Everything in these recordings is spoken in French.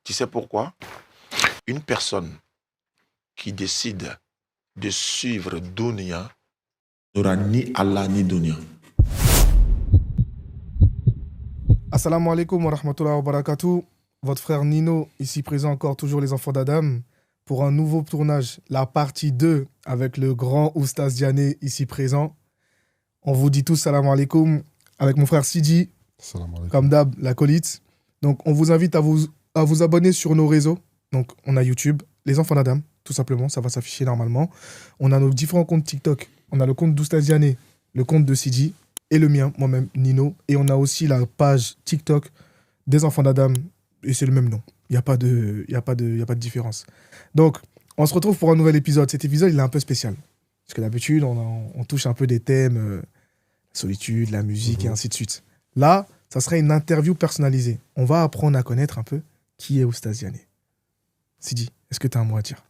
Tu sais pourquoi? Une personne qui décide de suivre Dunia n'aura ni Allah ni Dunia. Assalamu alaikum wa rahmatullahi wa barakatuh. Votre frère Nino, ici présent encore, toujours les enfants d'Adam, pour un nouveau tournage, la partie 2, avec le grand Oustaz Diané, ici présent. On vous dit tous salam alaikum, avec mon frère Sidi, comme d'hab, l'acolyte. Donc, on vous invite à vous abonner sur nos réseaux. Donc, on a YouTube, les enfants d'Adam, tout simplement, ça va s'afficher normalement. On a nos différents comptes TikTok. On a le compte d'Oustaz Diané, le compte de Sidi, et le mien, moi-même, Nino. Et on a aussi la page TikTok des enfants d'Adam, et c'est le même nom. Il n'y a pas de différence. Donc, on se retrouve pour un nouvel épisode. Cet épisode, il est un peu spécial. Parce que d'habitude, on touche un peu des thèmes, la solitude, la musique, et ainsi de suite. Là, ça sera une interview personnalisée. On va apprendre à connaître un peu qui est Oustaz Diané. Sidi, est-ce que tu as un mot à dire?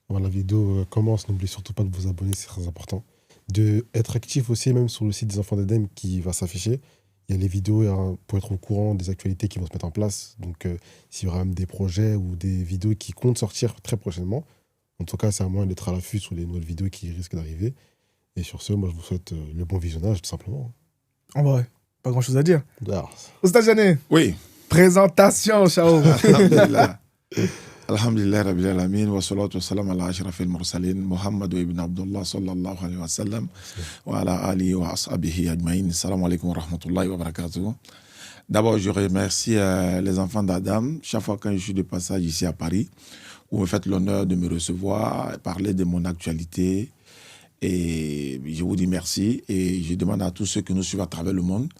Voilà, la vidéo commence. N'oubliez surtout pas de vous abonner, c'est très important. D'être actif aussi, même sur le site des enfants d'Adam qui va s'afficher. Il y a les vidéos pour être au courant des actualités qui vont se mettre en place. Donc, s'il y aura même des projets ou des vidéos qui comptent sortir très prochainement, en tout cas, c'est à moi d'être à l'affût sur les nouvelles vidéos qui risquent d'arriver. Et sur ce, moi, je vous souhaite le bon visionnage, tout simplement. En vrai, pas grand-chose à dire. Alors, Oustaz Diané, Oui. présentation, ciao. Alhamdulillah. Alhamdulillah Rabbil Alamin wa salatu wa salam ala ashrafil mursalin Muhammad ibn Abdullah sallallahu alayhi wa sallam wa ala alihi wa ashabihi ajmaïn. Salam alaikum wa rahmatullahi wa barakatuh. D'abord, je remercie les enfants d'Adam. Chaque fois que je suis de passage ici à Paris, vous me faites l'honneur de me recevoir, parler de mon actualité. Et je vous dis merci. Et je demande à tous ceux qui nous suivent à travers le monde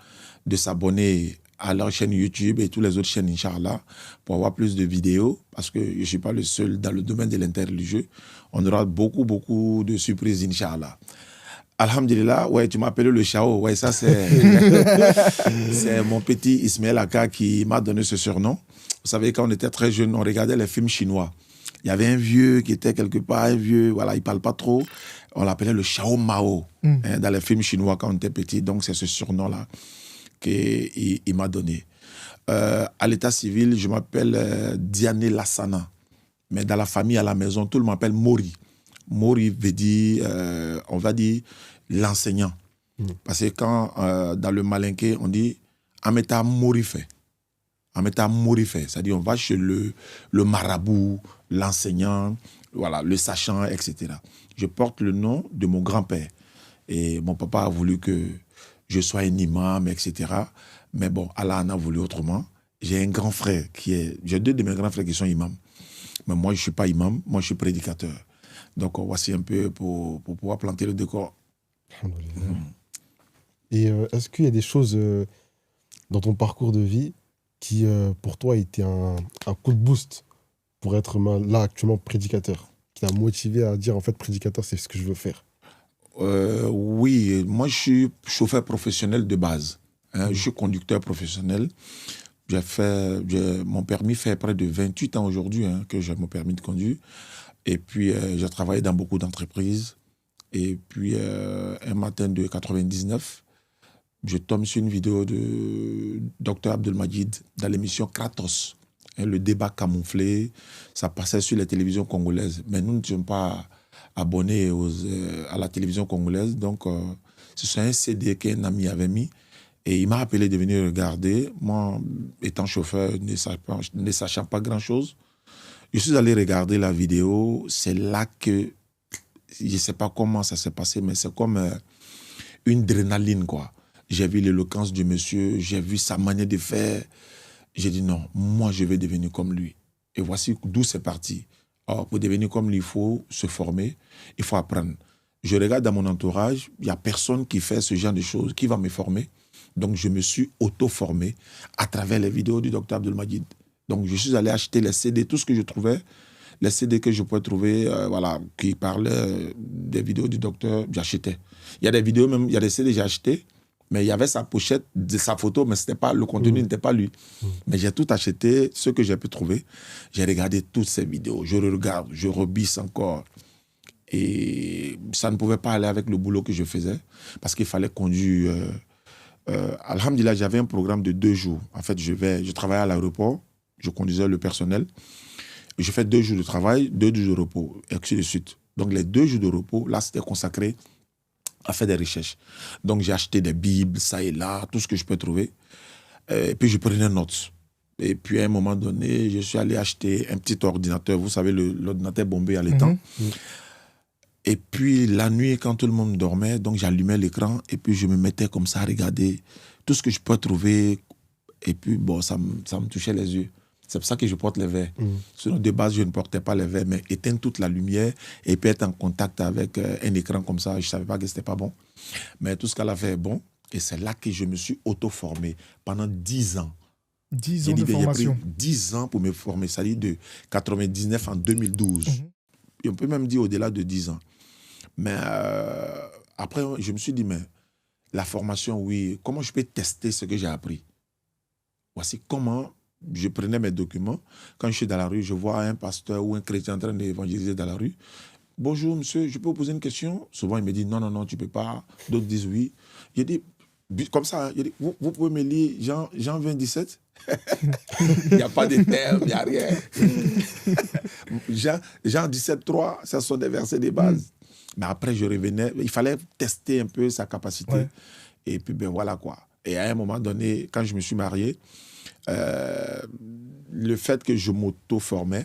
de s'abonner à leur chaîne YouTube et toutes les autres chaînes, Inch'Allah, pour avoir plus de vidéos, parce que je ne suis pas le seul dans le domaine de l'interreligieux. On aura beaucoup de surprises, Inch'Allah. Alhamdulillah, ouais, tu m'as appelé le Chao. Ouais, ça, c'est c'est mon petit Ismaël Aka qui m'a donné ce surnom. Vous savez, quand on était très jeune, on regardait les films chinois. Il y avait un vieux qui était quelque part, un vieux, voilà, il ne parle pas trop. On l'appelait le Chao Mao dans les films chinois quand on était petit. Donc, c'est ce surnom-là qu'il m'a donné. À l'état civil, je m'appelle Diané Lassana. Mais dans la famille, à la maison, tout le monde m'appelle Mori. Mori veut dire, on va dire, l'enseignant. Parce que quand, dans le malinké, on dit « Ameta Mori fait ». Ameta Mori fait. C'est-à-dire, on va chez le marabout, l'enseignant, voilà, le sachant, etc. Je porte le nom de mon grand-père. Et mon papa a voulu que je sois un imam, etc. Mais bon, Allah en a voulu autrement. J'ai un grand frère j'ai deux de mes grands frères qui sont imams. Mais moi, je ne suis pas imam, moi, je suis prédicateur. Donc, voici un peu pour pouvoir planter le décor. Et est-ce qu'il y a des choses dans ton parcours de vie qui, pour toi, a été un coup de boost pour être là, actuellement, prédicateur, qui t'a motivé à dire, en fait, prédicateur, c'est ce que je veux faire? Oui, moi je suis chauffeur professionnel de base. Je suis conducteur professionnel. Mon permis fait près de 28 ans aujourd'hui que j'ai mon permis de conduire. Et puis j'ai travaillé dans beaucoup d'entreprises. Et puis un matin de 99, je tombe sur une vidéo de Dr Abdelmajid dans l'émission Kratos. Le débat camouflé, ça passait sur les télévisions congolaises. Mais nous ne sommes pas abonné à la télévision congolaise. Donc, c'est un CD qu'un ami avait mis et il m'a appelé de venir regarder. Moi, étant chauffeur, ne sachant pas grand-chose, je suis allé regarder la vidéo. C'est là que, je ne sais pas comment ça s'est passé, mais c'est comme une adrénaline, quoi. J'ai vu l'éloquence du monsieur, j'ai vu sa manière de faire. J'ai dit non, moi, je vais devenir comme lui. Et voici d'où c'est parti. Alors, pour devenir comme lui, il faut se former, il faut apprendre. Je regarde dans mon entourage, il n'y a personne qui fait ce genre de choses, qui va me former. Donc, je me suis auto-formé à travers les vidéos du Dr Abdelmajid. Donc, je suis allé acheter les CD, tout ce que je trouvais, les CD que je pouvais trouver, voilà, qui parlaient des vidéos du docteur, j'achetais. Il y a des vidéos même, il y a des CD que j'ai achetés, mais il y avait sa pochette, de sa photo, mais c'était pas, le contenu n'était pas lui. Mais j'ai tout acheté, ce que j'ai pu trouver. J'ai regardé toutes ces vidéos. Je regarde, je rebisse encore. Et ça ne pouvait pas aller avec le boulot que je faisais, parce qu'il fallait conduire. Alhamdulillah, j'avais un programme de 2 jours. En fait, je travaillais à l'aéroport je conduisais le personnel. Je fais 2 jours de travail, 2 jours de repos, et ainsi de suite. Donc, les 2 jours de repos, là, c'était consacré à faire des recherches. Donc, j'ai acheté des bibles, ça et là, tout ce que je peux trouver. Et puis, je prenais notes. Et puis, à un moment donné, je suis allé acheter un petit ordinateur. Vous savez, l'ordinateur bombé à l'étang. Et puis, la nuit, quand tout le monde dormait, donc j'allumais l'écran et puis je me mettais comme ça à regarder tout ce que je peux trouver. Et puis, bon, ça me touchait les yeux. C'est pour ça que je porte les verres. Sinon, de base, je ne portais pas les verres, mais éteindre toute la lumière et puis être en contact avec un écran comme ça, je ne savais pas que ce n'était pas bon. Mais tout ce qu'elle a fait est bon. Et c'est là que je me suis auto-formé pendant 10 ans. 10 ans de formation. J'ai pris 10 ans pour me former, c'est-à-dire de 99 en 2012. Et on peut même dire au-delà de 10 ans. Mais après, je me suis dit, mais la formation, oui, comment je peux tester ce que j'ai appris? Voici comment je prenais mes documents. Quand je suis dans la rue, je vois un pasteur ou un chrétien en train d'évangéliser dans la rue. Bonjour, monsieur, je peux vous poser une question? Souvent, il me dit, non, non, non, tu ne peux pas. D'autres disent oui. Je dis, comme ça, je dis, vous pouvez me lire Jean 20, 17? Il n'y a pas de terme, il n'y a rien. Jean 17, 3, ce sont des versets de base. Mais après, je revenais. Il fallait tester un peu sa capacité. Ouais. Et puis, ben voilà quoi. Et à un moment donné, quand je me suis marié, le fait que je m'auto-formais,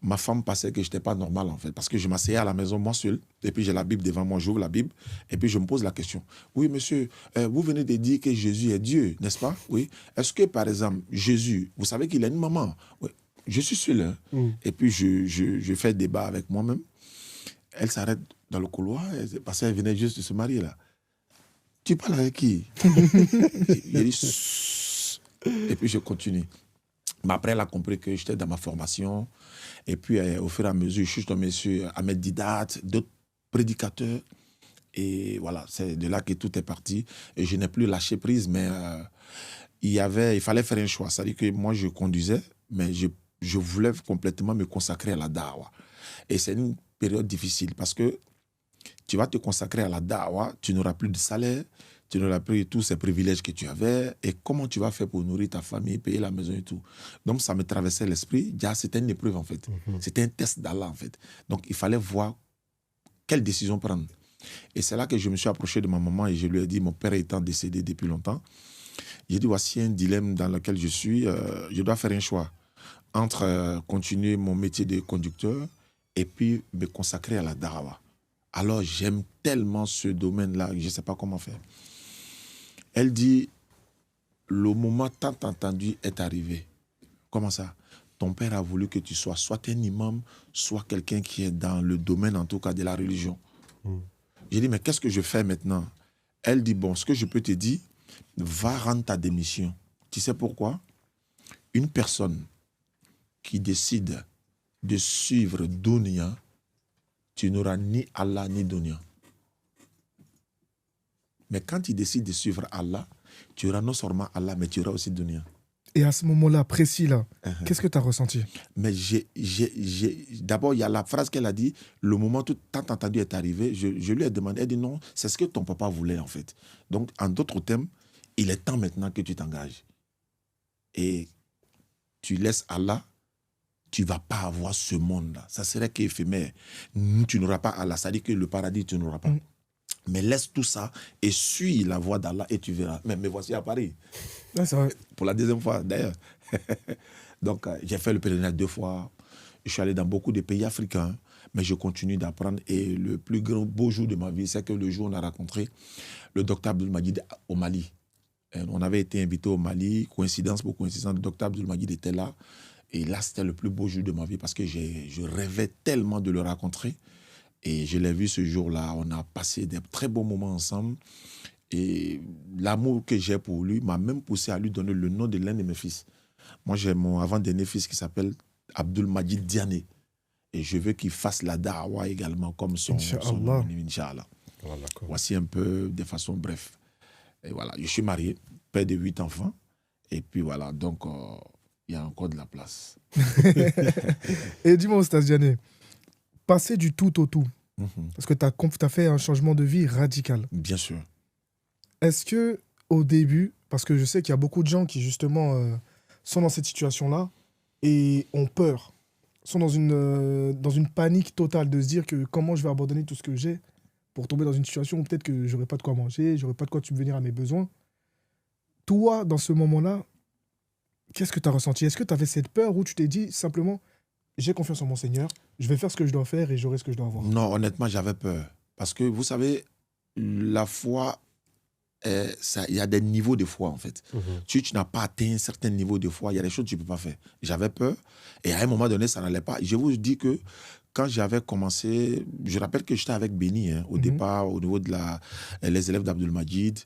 ma femme pensait que je n'étais pas normal en fait. Parce que je m'asseyais à la maison, moi seul. Et puis, j'ai la Bible devant moi, j'ouvre la Bible. Et puis, je me pose la question. Oui, monsieur, vous venez de dire que Jésus est Dieu, n'est-ce pas? Oui. Est-ce que, par exemple, Jésus, vous savez qu'il a une maman? Oui. Je suis seul. Hein? Et puis, je fais débat avec moi-même. Elle s'arrête dans le couloir, parce qu'elle venait juste de se marier là. Tu parles avec qui? Il dit, et puis je continue. Mais après, elle a compris que j'étais dans ma formation. Et puis, au fur et à mesure, je suis tombé sur Ahmed Didat, d'autres prédicateurs. Et voilà, c'est de là que tout est parti. Et je n'ai plus lâché prise, mais il fallait faire un choix. C'est-à-dire que moi, je conduisais, mais je voulais complètement me consacrer à la dawa. Et c'est une période difficile parce que tu vas te consacrer à la dawa, tu n'auras plus de salaire, tu n'auras plus tous ces privilèges que tu avais, et comment tu vas faire pour nourrir ta famille, payer la maison et tout. Donc ça me traversait l'esprit. Déjà, c'était une épreuve en fait. C'était un test d'Allah en fait. Donc il fallait voir quelle décision prendre. Et c'est là que je me suis approché de ma maman et je lui ai dit, mon père étant décédé depuis longtemps, j'ai dit, voici un dilemme dans lequel je suis, je dois faire un choix entre continuer mon métier de conducteur et puis me consacrer à la dawa. Alors, j'aime tellement ce domaine-là que je ne sais pas comment faire. Elle dit, le moment tant entendu est arrivé. Comment ça? Ton père a voulu que tu sois soit un imam, soit quelqu'un qui est dans le domaine, en tout cas, de la religion. J'ai dit, mais qu'est-ce que je fais maintenant? Elle dit, bon, ce que je peux te dire, va rendre ta démission. Tu sais pourquoi? Une personne qui décide de suivre Dunya, tu n'auras ni Allah ni Dunya. Mais quand tu décides de suivre Allah, tu auras non seulement Allah, mais tu auras aussi Dunya. Et à ce moment-là, précis là, qu'est-ce que tu as ressenti? Mais d'abord, il y a la phrase qu'elle a dit, le moment tout tant entendu est arrivé, je lui ai demandé, elle dit non, c'est ce que ton papa voulait en fait. Donc, en d'autres termes, il est temps maintenant que tu t'engages. Et tu laisses Allah, tu ne vas pas avoir ce monde-là. Ça serait qu'éphémère. Tu n'auras pas Allah, ça dit que le paradis, tu n'auras pas. Mais laisse tout ça et suis la voie d'Allah et tu verras. Mais me voici à Paris. Ouais, c'est vrai. Pour la deuxième fois, d'ailleurs. Donc, j'ai fait le pèlerinage 2 fois. Je suis allé dans beaucoup de pays africains, mais je continue d'apprendre. Et le plus beau jour de ma vie, c'est que le jour où on a rencontré le docteur Abdul Majid au Mali. Et on avait été invité au Mali, coïncidence pour coïncidence, le docteur Abdul Majid était là. Et là, c'était le plus beau jour de ma vie parce que je rêvais tellement de le rencontrer. Et je l'ai vu ce jour-là. On a passé des très beaux moments ensemble. Et l'amour que j'ai pour lui m'a même poussé à lui donner le nom de l'un de mes fils. Moi, j'ai mon avant-dernier fils qui s'appelle Abdul Majid Diané. Et je veux qu'il fasse la da'wa également comme son nom, Inch'Allah. Voilà, voici un peu de façon bref. Et voilà, je suis marié, père de 8 enfants. Et puis voilà, donc il y a encore de la place. Et dis-moi, Oustaz Diané, passer du tout au tout, parce que tu as fait un changement de vie radical. Bien sûr. Est-ce qu'au début, parce que je sais qu'il y a beaucoup de gens qui justement sont dans cette situation-là, et ont peur, sont dans une panique totale de se dire que comment je vais abandonner tout ce que j'ai pour tomber dans une situation où peut-être que j'aurai pas de quoi manger, j'aurai pas de quoi subvenir à mes besoins. Toi, dans ce moment-là, qu'est-ce que tu as ressenti? Est-ce que tu avais cette peur ou tu t'es dit simplement, j'ai confiance en mon Seigneur, je vais faire ce que je dois faire et j'aurai ce que je dois avoir? Non, honnêtement, j'avais peur. Parce que vous savez, la foi, il y a des niveaux de foi en fait. Si tu n'as pas atteint un certain niveau de foi, il y a des choses que tu ne peux pas faire. J'avais peur et à un moment donné, ça n'allait pas. Je vous dis que quand j'avais commencé, je rappelle que j'étais avec Béni au départ, au niveau de les élèves d'Abdul Majid.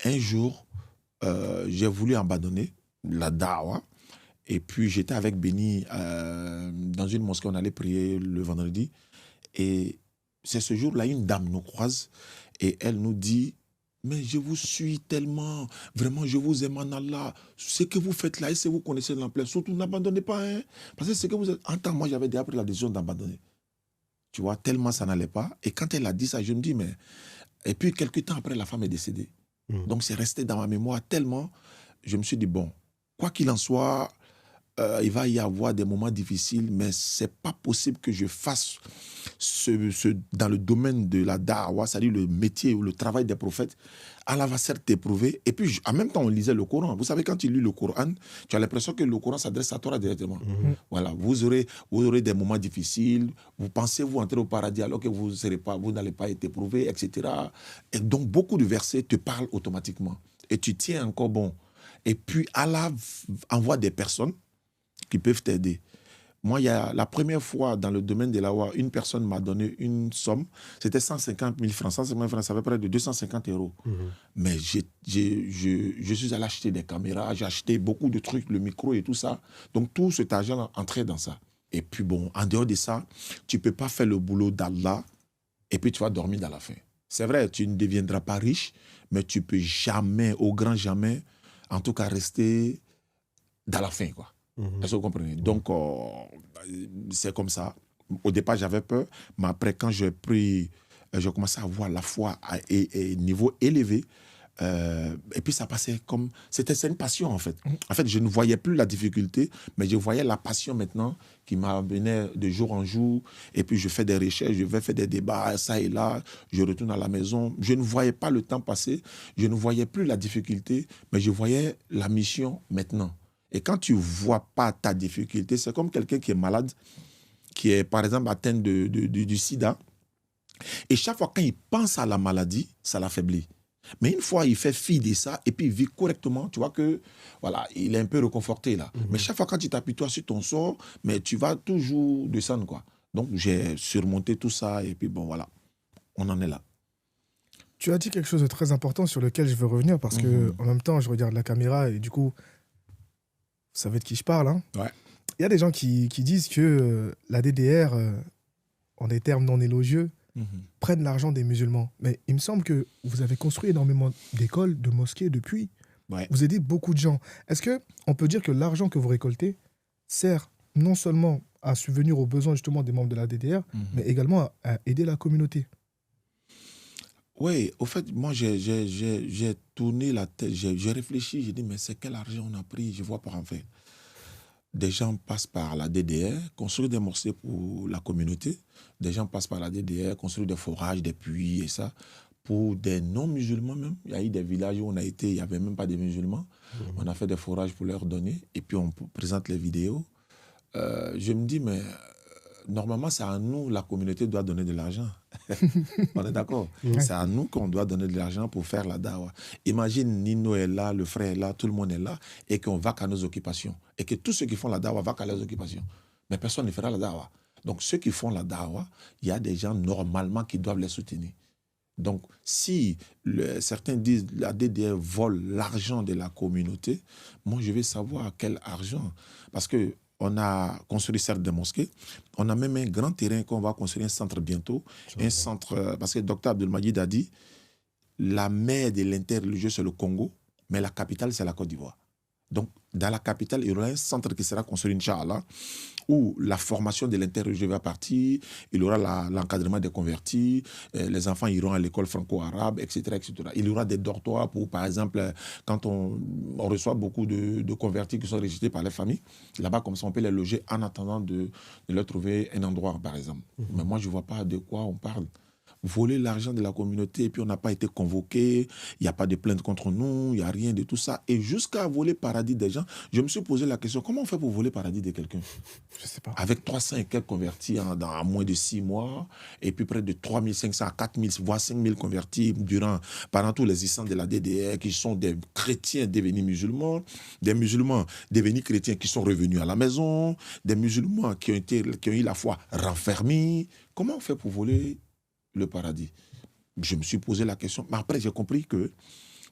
Un jour, j'ai voulu abandonner la dawa. Et puis j'étais avec Béni dans une mosquée, on allait prier le vendredi. Et c'est ce jour-là, une dame nous croise et elle nous dit: mais je vous suis tellement, vraiment, je vous aime en Allah. Ce que vous faites là, et si vous connaissez l'ampleur, surtout n'abandonnez pas. Hein, parce que ce que vous êtes. En temps, moi, j'avais déjà pris la décision d'abandonner. Tu vois, tellement ça n'allait pas. Et quand elle a dit ça, je me dis, mais. Et puis, quelques temps après, la femme est décédée. Donc, c'est resté dans ma mémoire tellement. Je me suis dit, bon, quoi qu'il en soit, il va y avoir des moments difficiles, mais c'est pas possible que je fasse dans le domaine de la da'wa, c'est-à-dire le métier ou le travail des prophètes. Allah va certes t'éprouver. Et puis, en même temps, on lisait le Coran. Vous savez, quand tu lis le Coran, tu as l'impression que le Coran s'adresse à toi directement. Voilà, vous aurez des moments difficiles. Vous pensez vous entrer au paradis alors que vous n'allez pas être éprouvé, etc. Et donc, beaucoup de versets te parlent automatiquement. Et tu tiens encore bon. Et puis, Allah envoie des personnes qui peuvent t'aider. Moi, il y a la première fois dans le domaine de la loi, une personne m'a donné une somme, c'était 150 000 francs. 150 000 francs, ça fait près de 250 €. Mais je suis allé acheter des caméras, j'ai acheté beaucoup de trucs, le micro et tout ça. Donc, tout cet argent entrait dans ça. Et puis, bon, en dehors de ça, tu ne peux pas faire le boulot d'Allah et puis tu vas dormir dans la faim. C'est vrai, tu ne deviendras pas riche, mais tu ne peux jamais, au grand jamais, en tout cas, rester dans la faim, quoi. Est-ce que vous comprenez? Donc, c'est comme ça. Au départ, j'avais peur, mais après, quand j'ai commencé à voir la foi à niveau élevé, et puis ça passait comme... C'est une passion, en fait. En fait, je ne voyais plus la difficulté, mais je voyais la passion maintenant qui m'amenait de jour en jour. Et puis, je fais des recherches, je vais faire des débats, ça et là. Je retourne à la maison. Je ne voyais pas le temps passer. Je ne voyais plus la difficulté, mais je voyais la mission maintenant. Et quand tu ne vois pas ta difficulté, c'est comme quelqu'un qui est malade, qui est par exemple atteint du sida. Et chaque fois quand il pense à la maladie, ça l'affaiblit. Mais une fois il fait fi de ça et puis il vit correctement, tu vois que voilà, il est un peu réconforté là. Mais chaque fois quand tu t'appuies toi sur ton sort, mais tu vas toujours descendre, quoi. Donc j'ai surmonté tout ça et puis bon voilà, on en est là. Tu as dit quelque chose de très important sur lequel je veux revenir parce que en même temps je regarde la caméra et du coup vous savez de qui je parle, hein. Ouais. Il y a des gens qui disent que la DDR, en des termes non élogieux, prennent l'argent des musulmans. Mais il me semble que vous avez construit énormément d'écoles, de mosquées depuis. Ouais. Vous aidez beaucoup de gens. Est-ce qu'on peut dire que l'argent que vous récoltez sert non seulement à subvenir aux besoins justement des membres de la DDR, mais également à aider la communauté? Oui, au fait, moi, j'ai tourné la tête, j'ai réfléchi, j'ai dit, mais c'est quel argent on a pris? Je vois pas en fait. Des gens passent par la DDR, construire des mosquées pour la communauté. Des gens passent par la DDR, construire des forages, des puits et ça. Pour des non-musulmans même, il y a eu des villages où on a été, il n'y avait même pas de musulmans. On a fait des forages pour leur donner et puis on présente les vidéos. Je me dis, mais normalement, c'est à nous, la communauté doit donner de l'argent. On est d'accord? C'est à nous qu'on doit donner de l'argent pour faire la dawa. Imagine, Nino est là, le frère est là, tout le monde est là, et qu'on va qu'à nos occupations. Et que tous ceux qui font la dawa vont qu'à leurs occupations. Mais personne ne fera la dawa. Donc, ceux qui font la dawa, il y a des gens normalement qui doivent les soutenir. Donc, si certains disent que la DDR vole l'argent de la communauté, moi, je veux savoir quel argent. Parce que on a construit certes des mosquées. On a même un grand terrain qu'on va construire un centre bientôt. Un centre, parce que Dr Abdul Majid a dit, la mère de l'interreligieux, c'est le Congo, mais la capitale, c'est la Côte d'Ivoire. Donc, dans la capitale, il y aura un centre qui sera construit, Inch'Allah, où la formation de l'interreligieux va partir, il y aura l'encadrement des convertis, les enfants iront à l'école franco-arabe, etc., etc. Il y aura des dortoirs pour, par exemple, quand on reçoit beaucoup de convertis qui sont rejetés par les familles, là-bas, comme ça, on peut les loger en attendant de leur trouver un endroit, par exemple. Mais moi, je ne vois pas de quoi on parle. Voler l'argent de la communauté et puis on n'a pas été convoqué, il n'y a pas de plainte contre nous, il n'y a rien de tout ça. Et jusqu'à voler le paradis des gens, je me suis posé la question, comment on fait pour voler le paradis de quelqu'un? Je sais pas. Avec 300 et quelques convertis en moins de 6 mois, et puis près de 3500 à 4000, voire 5000 convertis pendant tous les instants de la DDR, qui sont des chrétiens devenus musulmans, des musulmans devenus chrétiens qui sont revenus à la maison, des musulmans qui ont eu la foi renfermée. Comment on fait pour voler le paradis? Je me suis posé la question, mais après j'ai compris que,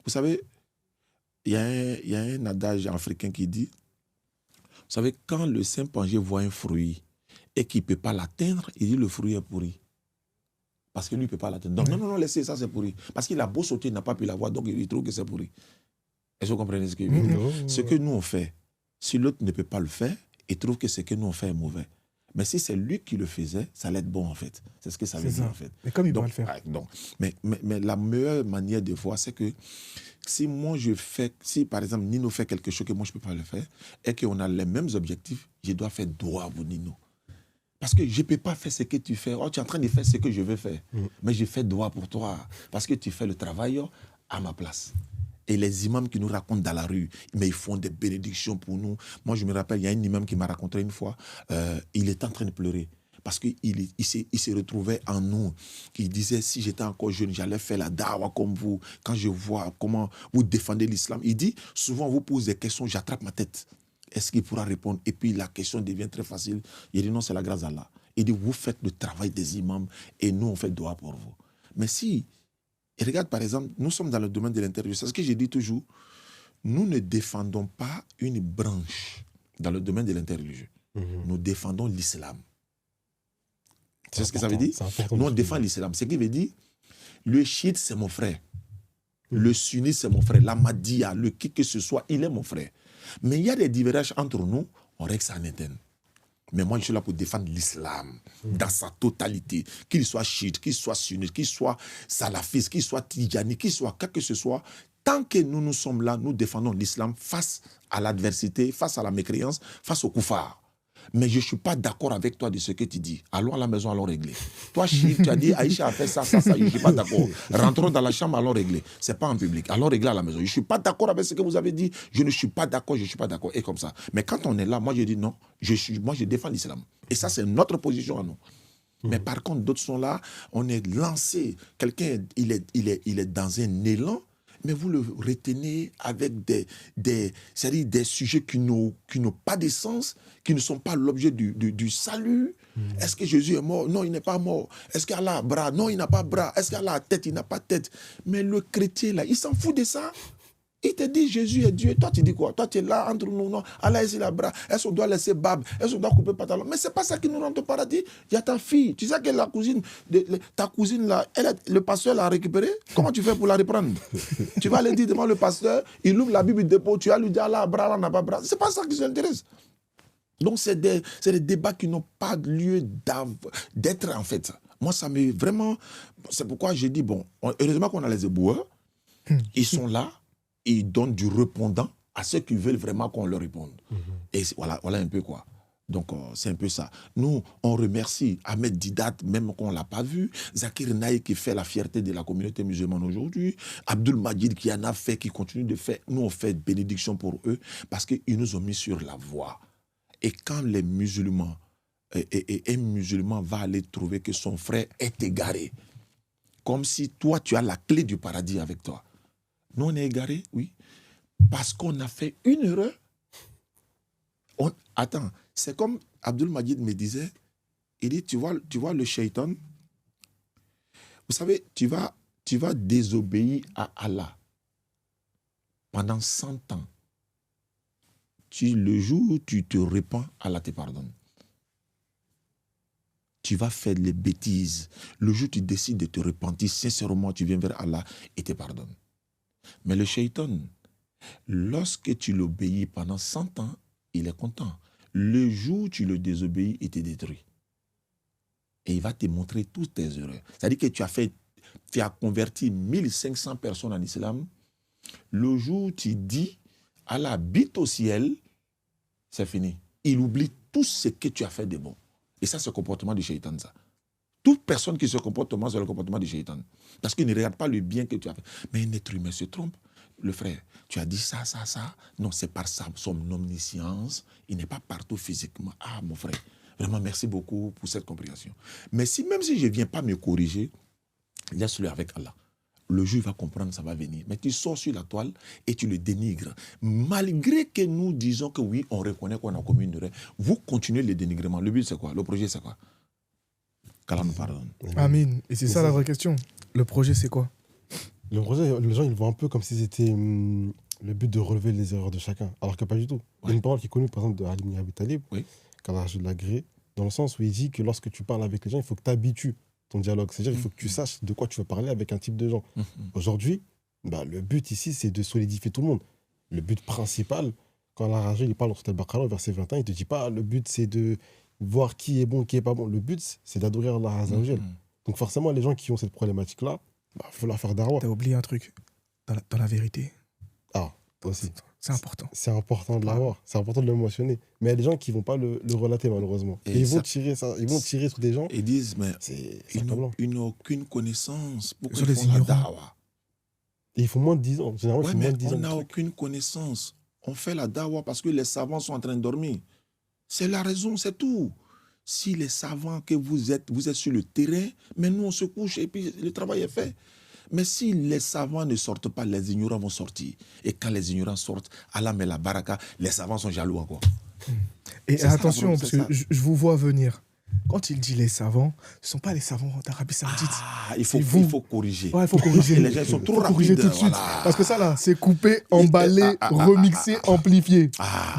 vous savez, il y a un adage africain qui dit, vous savez, quand le chimpanzé voit un fruit et qu'il ne peut pas l'atteindre, il dit le fruit est pourri. Parce que lui ne peut pas l'atteindre. Donc non, laissez ça, c'est pourri. Parce qu'il a beau sauter, il n'a pas pu l'avoir, donc il trouve que c'est pourri. Est-ce que vous comprenez ce que je veux dire? Ce que nous on fait, si l'autre ne peut pas le faire, il trouve que ce que nous on fait est mauvais. Mais si c'est lui qui le faisait, ça allait être bon en fait. C'est ce que ça veut dire en fait. Mais comme il doit le faire. Donc, mais la meilleure manière de voir, c'est que si par exemple Nino fait quelque chose que moi je ne peux pas le faire, et qu'on a les mêmes objectifs, je dois faire droit pour Nino. Parce que je ne peux pas faire ce que tu fais. Oh, tu es en train de faire ce que je veux faire. Mais je fais droit pour toi. Parce que tu fais le travail à ma place. Et les imams qui nous racontent dans la rue, mais ils font des bénédictions pour nous. Moi, je me rappelle, il y a un imam qui m'a raconté une fois, il était en train de pleurer. Parce qu'il se retrouvait en nous. Il disait, si j'étais encore jeune, j'allais faire la dawa comme vous. Quand je vois comment vous défendez l'islam, il dit, souvent vous posez des questions, j'attrape ma tête. Est-ce qu'il pourra répondre? Et puis la question devient très facile. Il dit, non, c'est la grâce d'Allah. Il dit, vous faites le travail des imams et nous, on fait doigt pour vous. Mais si... Et regarde, par exemple, nous sommes dans le domaine de l'interview. C'est ce que je dis toujours. Nous ne défendons pas une branche dans le domaine de l'interreligieux. Nous défendons l'islam. C'est ce que ça veut dire? Nous, on défend l'islam. Ce qui veut dire, le chiite, c'est mon frère. Le sunnite, c'est mon frère. L'ahmadiyya, le qui que ce soit, il est mon frère. Mais il y a des divergences entre nous, on règle ça en interne. Mais moi, je suis là pour défendre l'islam dans sa totalité. Qu'il soit chiite, qu'il soit sunnite, qu'il soit salafiste, qu'il soit tijani, qu'il soit quoi que ce soit. Tant que nous sommes là, nous défendons l'islam face à l'adversité, face à la mécréance, face au koufar. Mais je ne suis pas d'accord avec toi de ce que tu dis. Allons à la maison, allons régler. Toi, chiite, tu as dit Aïcha a fait ça, je ne suis pas d'accord. Rentrons dans la chambre, allons régler. Ce n'est pas en public. Allons régler à la maison. Je ne suis pas d'accord avec ce que vous avez dit. Je ne suis pas d'accord, je ne suis pas d'accord. Et comme ça. Mais quand on est là, moi, je dis non. Moi, je défends l'islam. Et ça, c'est notre position à nous. Mais par contre, d'autres sont là, on est lancé. Quelqu'un, il est dans un élan. Mais vous le retenez avec des sujets qui n'ont pas de sens, qui ne sont pas l'objet du salut. Est-ce que Jésus est mort? Non, il n'est pas mort. Est-ce qu'Allah a bras? Non, il n'a pas bras. Est-ce qu'Allah a tête? Il n'a pas tête. Mais le chrétien, là, il s'en fout de ça. Il te dit Jésus est Dieu. Toi, tu dis quoi? Toi, tu es là entre nous. Non, Allah est la bras. Est-ce qu'on doit laisser barbe? Est-ce qu'on doit couper pantalon? Mais ce n'est pas ça qui nous rend au paradis. Il y a ta fille. Tu sais que la cousine, ta cousine, là, le pasteur l'a récupérée. Comment tu fais pour la reprendre? Tu vas aller dire devant le pasteur, il ouvre la Bible, il dépose, tu vas lui dire Allah a bras, Allah n'a pas bras. Ce n'est pas ça qui s'intéresse. Donc, c'est des débats qui n'ont pas lieu d'être, en fait. Moi, ça me vraiment... C'est pourquoi j'ai dit, bon, heureusement qu'on a les éboueurs. Ils sont là. Ils donnent du répondant à ceux qui veulent vraiment qu'on leur réponde. Et voilà un peu quoi. Donc, c'est un peu ça. Nous, on remercie Ahmed Didat, même qu'on ne l'a pas vu. Zakir Naïk qui fait la fierté de la communauté musulmane aujourd'hui. Abdul Majid qui en a fait, qui continue de faire. Nous, on fait bénédiction pour eux parce qu'ils nous ont mis sur la voie. Et quand les musulmans, un musulman va aller trouver que son frère est égaré, comme si toi, tu as la clé du paradis avec toi. Nous, on est égarés, oui. Parce qu'on a fait une erreur. Attends, c'est comme Abdul Majid me disait, il dit, tu vois le shaitan, vous savez, tu vas désobéir à Allah pendant 100 ans. Le jour où tu te répands, Allah te pardonne. Tu vas faire les bêtises. Le jour où tu décides de te repentir, sincèrement, tu viens vers Allah et te pardonne. Mais le shaitan, Lorsque tu l'obéis pendant 100 ans, il est content. Le jour où tu le désobéis, il te détruit. Et il va te montrer toutes tes erreurs. C'est-à-dire que tu as converti 1500 personnes en islam. Le jour où tu dis, Allah habite au ciel, c'est fini. Il oublie tout ce que tu as fait de bon. Et ça, c'est le comportement du shaitan, ça. Toute personne qui se comporte comme ça, c'est le comportement du shaitan. Parce qu'il ne regarde pas le bien que tu as fait. Mais un être humain se trompe. Le frère, tu as dit ça. Non, c'est par son omniscience. Il n'est pas partout physiquement. Ah, mon frère, vraiment, merci beaucoup pour cette compréhension. Mais même si je ne viens pas me corriger, laisse-le avec Allah. Le jour, il va comprendre, ça va venir. Mais tu sors sur la toile et tu le dénigres. Malgré que nous disons que oui, on reconnaît qu'on a commis une erreur, vous continuez le dénigrement. Le but, c'est quoi? Le projet, c'est quoi? Qu'Allah nous pardonne. Amin. Et c'est ça la vraie question. Le projet, c'est quoi? Le projet, les gens, ils le voient un peu comme si c'était le but de relever les erreurs de chacun. Alors que pas du tout. Il y a une parole qui est connue, par exemple, de Ali ibn Abi Talib, qu'Allah l'a agréé, dans le sens où il dit que lorsque tu parles avec les gens, il faut que tu habitues ton dialogue. C'est-à-dire qu'il faut que tu saches de quoi tu veux parler avec un type de gens. Aujourd'hui, le but ici, c'est de solidifier tout le monde. Le but principal, quand Allah il parle dans Sourate Al-Baqarah, au verset 21, il ne te dit pas le but, c'est de voir qui est bon, qui n'est pas bon. Le but, c'est d'adorer Allah Azza wa Jal. Donc forcément, les gens qui ont cette problématique-là, faut leur faire dawa. T'as oublié un truc. Dans la vérité. Ah, aussi. C'est important. C'est important de l'avoir. C'est important de l'émotionner. Mais il y a des gens qui ne vont pas le relater, malheureusement. Et ils vont tirer ça. Ils vont tirer sur des gens. Ils disent, mais ils n'ont aucune connaissance. Pourquoi ils font la dawa? Et ils font moins de 10 ans. Généralement, on n'a aucune connaissance. On fait la dawa parce que les savants sont en train de dormir. C'est la raison, c'est tout. Si les savants que vous êtes sur le terrain, mais nous on se couche et puis le travail est fait. Mais si les savants ne sortent pas, les ignorants vont sortir. Et quand les ignorants sortent, Allah met la baraka, les savants sont jaloux encore. Et attention, parce que je vous vois venir. Quand il dit les savants, ce ne sont pas les savants d'Arabie Saoudite. Ah, il faut corriger. Ouais, il faut corriger. Les gens sont trop rapides. Tout de suite. Voilà. Parce que ça, là, c'est coupé, emballé, remixé, amplifié.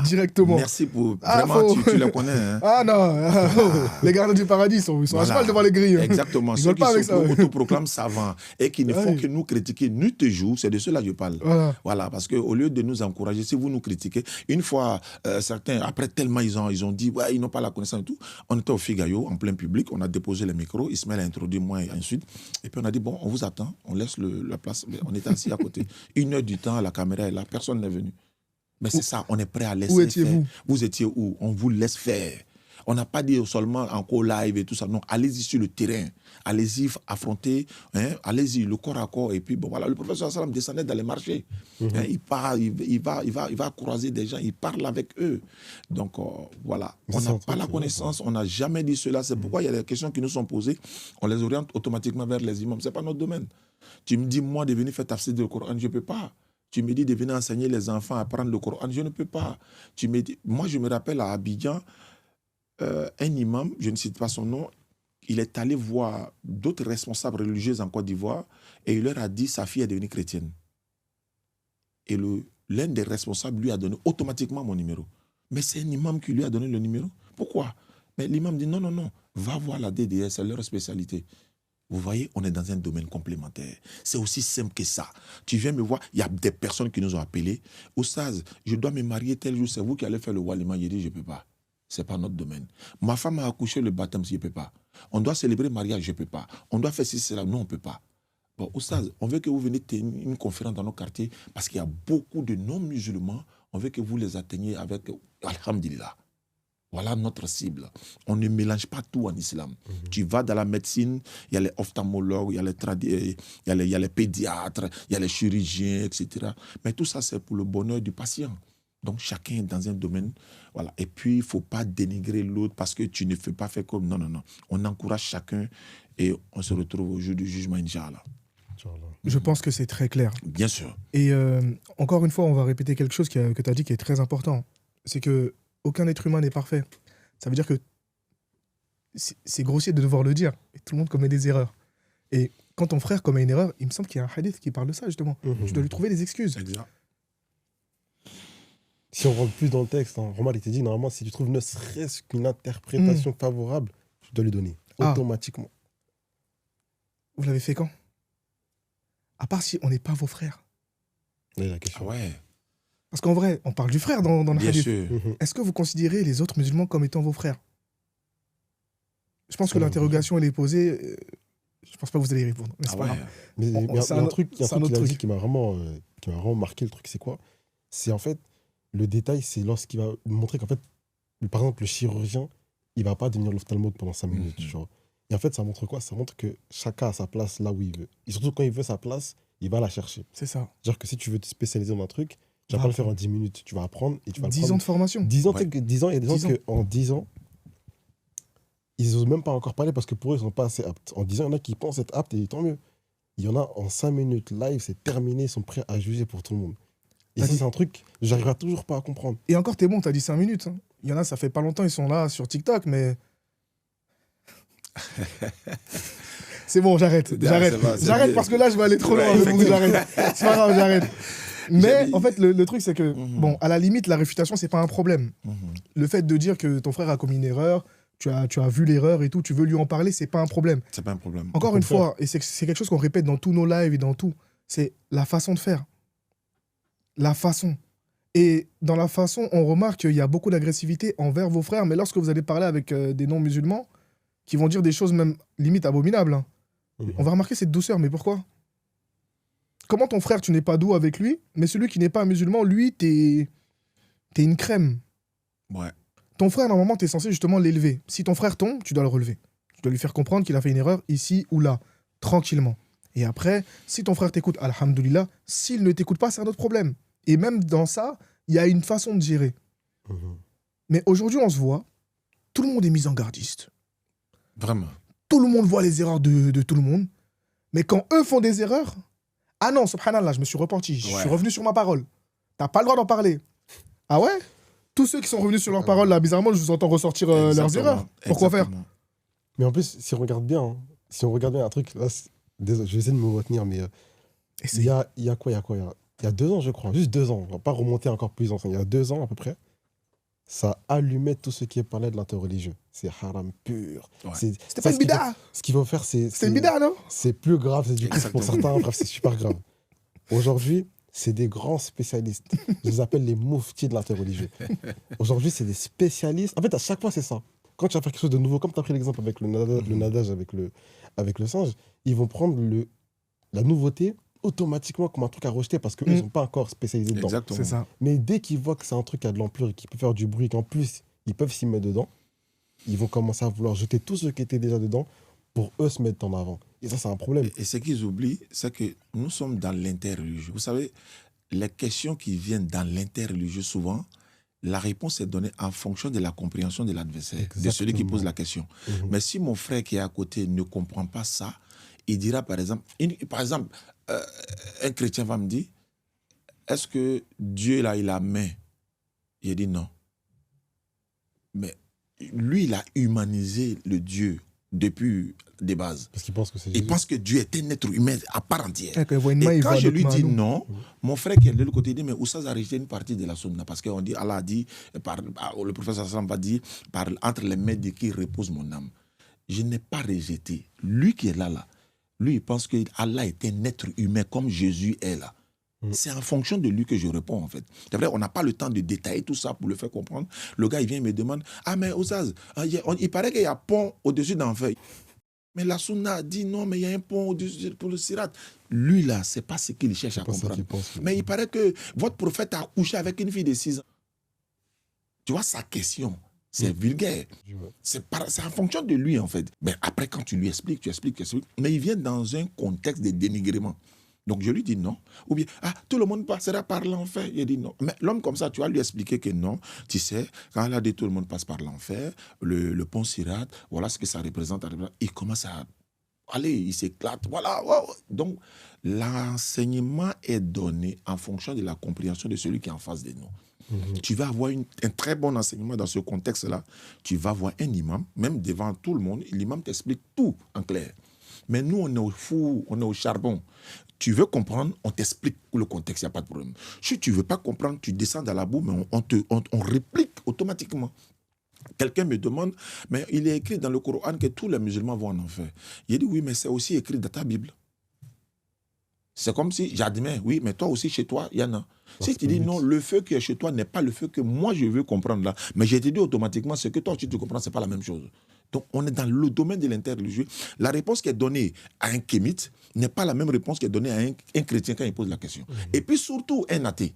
directement. Merci pour... Vraiment, tu le connais. Hein. Ah non, les gardiens du paradis, ils sont à cheval devant les grilles. Exactement. Ceux qui s'autoproclament savants et qui ne font que nous critiquer nuit et jour, c'est de cela que je parle. Voilà, parce qu'au lieu de nous encourager, si vous nous critiquez, une fois, certains, après tellement ils ont dit, ouais, ils n'ont pas la connaissance et tout, on était au Figayo, en plein public, on a déposé les micros, Ismaël a introduit moi et ensuite, et puis on a dit, bon, on vous attend, on laisse la place, on était assis à côté. 1 heure du temps, la caméra est là, personne n'est venu. Mais c'est ça, on est prêt à laisser faire. Où étiez-vous? Vous étiez où? On vous laisse faire. On n'a pas dit seulement en co-live et tout ça. Non, allez-y sur le terrain. Allez-y affronter. Hein, allez-y, le corps à corps. Et puis, bon, voilà, le professeur Salam descendait dans les marchés. Hein, il va croiser des gens. Il parle avec eux. Donc, voilà. On n'a pas la connaissance. On n'a jamais dit cela. C'est pourquoi il y a des questions qui nous sont posées. On les oriente automatiquement vers les imams. Ce n'est pas notre domaine. Tu me dis, moi, de venir faire tafsir du Coran, je ne peux pas. Tu me dis de venir enseigner les enfants à apprendre le Coran, je ne peux pas. Tu me dis, moi, je me rappelle à Abidjan, un imam, je ne cite pas son nom, il est allé voir d'autres responsables religieux en Côte d'Ivoire et il leur a dit sa fille est devenue chrétienne. Et l'un des responsables lui a donné automatiquement mon numéro. Mais c'est un imam qui lui a donné le numéro. Pourquoi? Mais l'imam dit non, va voir la DDS, c'est leur spécialité. Vous voyez, on est dans un domaine complémentaire. C'est aussi simple que ça. Tu viens me voir, il y a des personnes qui nous ont appelés. Oustaz, je dois me marier tel jour, c'est vous qui allez faire le walima. J'ai dit, je ne peux pas. Ce n'est pas notre domaine. Ma femme a accouché le baptême, je ne peux pas. On doit célébrer le mariage, je ne peux pas. On doit faire ceci, cela, non, on ne peut pas. Bon, Oustaz, on veut que vous veniez tenir une conférence dans nos quartiers parce qu'il y a beaucoup de non-musulmans. On veut que vous les atteigniez avec Alhamdulillah. Voilà notre cible. On ne mélange pas tout en islam. Tu vas dans la médecine, il y a les ophtalmologues, il y a les pédiatres, il y a les chirurgiens, etc. Mais tout ça, c'est pour le bonheur du patient. Donc, chacun est dans un domaine. Voilà. Et puis, il ne faut pas dénigrer l'autre parce que tu ne fais pas faire comme... Non. On encourage chacun et on se retrouve au jour du jugement, Inch'Allah. Je pense que c'est très clair. Bien sûr. Et encore une fois, on va répéter quelque chose que tu as dit qui est très important. C'est que aucun être humain n'est parfait. Ça veut dire que c'est grossier de devoir le dire. Et tout le monde commet des erreurs. Et quand ton frère commet une erreur, il me semble qu'il y a un hadith qui parle de ça, justement. Tu dois lui trouver des excuses. Exact. Si on rentre plus dans le texte, Romain, il t'a dit, normalement, si tu trouves ne serait-ce qu'une interprétation favorable, tu dois lui donner. Automatiquement. Vous l'avez fait quand? À part si on n'est pas vos frères. Là, la question. Ah ouais. Parce qu'en vrai, on parle du frère dans le Bien hadith. sûr. Est-ce que vous considérez les autres musulmans comme étant vos frères? Je pense que Ouais, l'interrogation, elle est posée. Je pense pas que vous allez y répondre. Mais c'est Ah pas ouais. grave. Mais il y a c'est un truc, il y a c'est un un truc autre qu'il a dit truc. qui m'a vraiment marqué, le truc, c'est quoi? C'est en fait, le détail, c'est lorsqu'il va montrer qu'en fait, par exemple, le chirurgien, il va pas devenir l'ophtalmologue pendant 5 minutes, tu vois. Et en fait, ça montre quoi? Ça montre que chacun a sa place là où il veut. Et surtout, quand il veut sa place, il va la chercher. C'est ça. C'est-à-dire que si tu veux te spécialiser dans un truc, tu vas Va pas le faire en apprendre. 10 minutes. Tu vas apprendre et tu vas le 10 prendre. ans de formation. 10 ans, Ouais. 10 ans, il y a des 10 gens qu'en 10 ans, ils n'osent même pas encore parler parce que pour eux, ils sont pas assez aptes. En 10 ans, il y en a qui pensent être aptes et tant mieux. Il y en a en 5 minutes live, c'est terminé, ils sont prêts à juger pour tout le monde. Et T'as ça, dit- c'est un truc, j'arriverai toujours pas à comprendre. Et encore, t'es bon, t'as dit 5 minutes. Hein. Il y en a, ça fait pas longtemps, ils sont là sur TikTok, mais. C'est bon, j'arrête. Bien, J'arrête. c'est bon, c'est J'arrête bien. parce que là, je vais aller trop Ouais, loin. Donc, effectivement. j'arrête. C'est pas grave, j'arrête. Mais J'avais- en fait, le truc, c'est que, Mhm. bon, à la limite, la réfutation, c'est pas un problème. Mhm. Le fait de dire que ton frère a commis une erreur, tu as vu l'erreur et tout, tu veux lui en parler, c'est pas un problème. C'est pas un problème. Encore Au une contraire. fois, et c'est quelque chose qu'on répète dans tous nos lives et dans tout, c'est la façon de faire. La façon. Et dans la façon, on remarque qu'il y a beaucoup d'agressivité envers vos frères, mais lorsque vous allez parler avec des non-musulmans, qui vont dire des choses même limite abominables, hein, on va remarquer cette douceur, mais pourquoi? Comment ton frère, tu n'es pas doux avec lui, mais celui qui n'est pas musulman, lui, t'es une crème. Ouais. Ton frère, normalement, tu es censé justement l'élever. Si ton frère tombe, tu dois le relever. Tu dois lui faire comprendre qu'il a fait une erreur ici ou là, tranquillement. Et après, si ton frère t'écoute, alhamdoulilah. S'il ne t'écoute pas, c'est un autre problème. Et même dans ça, il y a une façon de gérer. Mhm. Mais aujourd'hui, on se voit, tout le monde est mis en gardiste. Vraiment. Tout le monde voit les erreurs de tout le monde. Mais quand eux font des erreurs, ah non, subhanallah, je me suis repenti, je Ouais. suis revenu sur ma parole. T'as pas le droit d'en parler. Ah ouais? Tous ceux qui sont revenus sur leur parole, là, bizarrement, je vous entends ressortir leurs Exactement. erreurs. Pourquoi faire? Exactement. Mais en plus, si on regarde bien, hein, si on regarde bien un truc, là, désolé, je vais essayer de me retenir, mais il y a quoi, il y a 2 ans, je crois, juste 2 ans, on va pas remonter encore plus ancien, il y a 2 ans à peu près, ça allumait tout ce qui est parlait de l'interreligieux. C'est haram pur. Ouais. C'est- C'était ça, pas une bida. Ce qu'il faut faire, C'était une bida, non? c'est plus grave, c'est du coup pour Exactement. certains, bref, c'est super grave. Aujourd'hui, c'est des grands spécialistes. Je les appelle les mouftis de l'interreligieux. Aujourd'hui, c'est des spécialistes. En fait, à chaque fois, c'est ça. Quand tu vas faire quelque chose de nouveau, comme tu as pris l'exemple avec le nadage avec le singe, ils vont prendre la nouveauté automatiquement comme un truc à rejeter parce qu'eux, ils ne sont pas encore spécialisés dedans. Exactement. C'est ça. Mais dès qu'ils voient que c'est un truc qui a de l'ampleur et qui peut faire du bruit, qu'en plus, ils peuvent s'y mettre dedans, ils vont commencer à vouloir jeter tout ce qui était déjà dedans pour eux se mettre en avant. Et ça, c'est un problème. Et ce qu'ils oublient, c'est que nous sommes dans l'interreligieux. Vous savez, les questions qui viennent dans l'interreligieux, souvent, la réponse est donnée en fonction de la compréhension de l'adversaire, de celui qui pose la question. Mhm. Mais si mon frère qui est à côté ne comprend pas ça, il dira par exemple, un chrétien va me dire, est-ce que Dieu là, il a main? Il dit non. Mais lui, il a humanisé le Dieu depuis des bases. Parce qu'ils pensent que c'est Il Jésus. pense que Dieu est un être humain à part entière. Quand il voit une main, Et il quand voit je d'autres lui mains à dis nous. non, mon frère qui est de l'autre côté dit, mais Oussaz a rejeté une partie de la sunna. Parce qu'on dit, Allah a dit, le professeur Hassan va dire, entre les mains de qui repose mon âme. Je n'ai pas rejeté. Lui qui est là, lui, il pense que Allah est un être humain comme Jésus est là. C'est en fonction de lui que je réponds, en fait. C'est vrai, on n'a pas le temps de détailler tout ça pour le faire comprendre. Le gars, il vient et me demande, ah, mais Oussaz, il paraît qu'il y a un pont au-dessus d'un feuille. Mais la sunna a dit non, mais il y a un pont au-dessus pour le sirat. Lui, là, c'est pas ce qu'il cherche à pas ça comprendre. qu'il pense. Mais il paraît que votre prophète a couché avec une fille de 6 ans. Tu vois, sa question, c'est vulgaire. C'est en fonction de lui, en fait. Mais après, quand tu lui expliques, tu expliques. Mais il vient dans un contexte de dénigrement. Donc, je lui dis non. Ou bien, tout le monde passera par l'enfer. Il dit non. Mais l'homme comme ça, tu vas lui expliquer que non. Tu sais, quand il a dit tout le monde passe par l'enfer, le pont Sirat, voilà ce que ça représente. Il commence à aller, il s'éclate. Voilà. Donc, l'enseignement est donné en fonction de la compréhension de celui qui est en face de nous. Tu vas avoir un très bon enseignement dans ce contexte-là. Tu vas voir un imam, même devant tout le monde, l'imam t'explique tout en clair. Mais nous, on est au four, on est au charbon. Tu veux comprendre, on t'explique le contexte, il n'y a pas de problème. Si tu ne veux pas comprendre, tu descends dans la boue, mais on réplique automatiquement. Quelqu'un me demande, mais il est écrit dans le Coran que tous les musulmans vont en enfer. Il dit, oui, mais c'est aussi écrit dans ta Bible. C'est comme si j'admets, oui, mais toi aussi, chez toi, il y en a. Si c'est tu pas dis le but. non, le feu qui est chez toi n'est pas le feu que moi, je veux comprendre là. Mais j'ai dit automatiquement, ce que toi, tu comprends, ce n'est pas la même chose. Donc, on est dans le domaine de l'interreligieux. La réponse qui est donnée à un kémite n'est pas la même réponse qui est donnée à un chrétien quand il pose la question. Et puis surtout, un athée.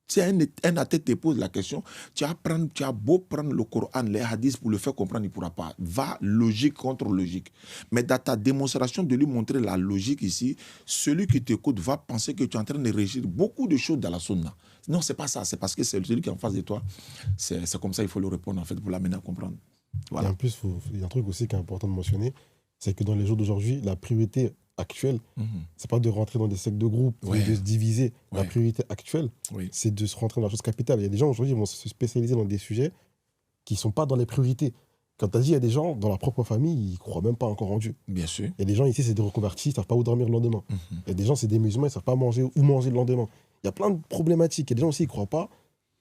Si un athée te pose la question, tu as beau prendre le Coran, les hadiths pour le faire comprendre, il ne pourra pas. Va logique contre logique. Mais dans ta démonstration de lui montrer la logique ici, celui qui t'écoute va penser que tu es en train de régir beaucoup de choses dans la sunna. Non, ce n'est pas ça. C'est parce que c'est celui qui est en face de toi. C'est comme ça qu'il faut le répondre, en fait, pour l'amener à comprendre. Voilà. Et en plus, il y a un truc aussi qui est important de mentionner, c'est que dans les jours d'aujourd'hui, la priorité actuelle, c'est pas de rentrer dans des sectes de groupe, Ouais. de se diviser. La Ouais. priorité actuelle, Oui. c'est de se rentrer dans la chose capitale. Il y a des gens aujourd'hui qui vont se spécialiser dans des sujets qui ne sont pas dans les priorités. Quand tu as dit, il y a des gens dans leur propre famille, ils ne croient même pas encore en Dieu. Bien sûr. Il y a des gens ici, c'est des reconvertis, ils ne savent pas où dormir le lendemain. Il y a des gens, c'est des musulmans, ils ne savent pas manger où manger le lendemain. Il y a plein de problématiques. Il y a des gens aussi, ils ne croient pas.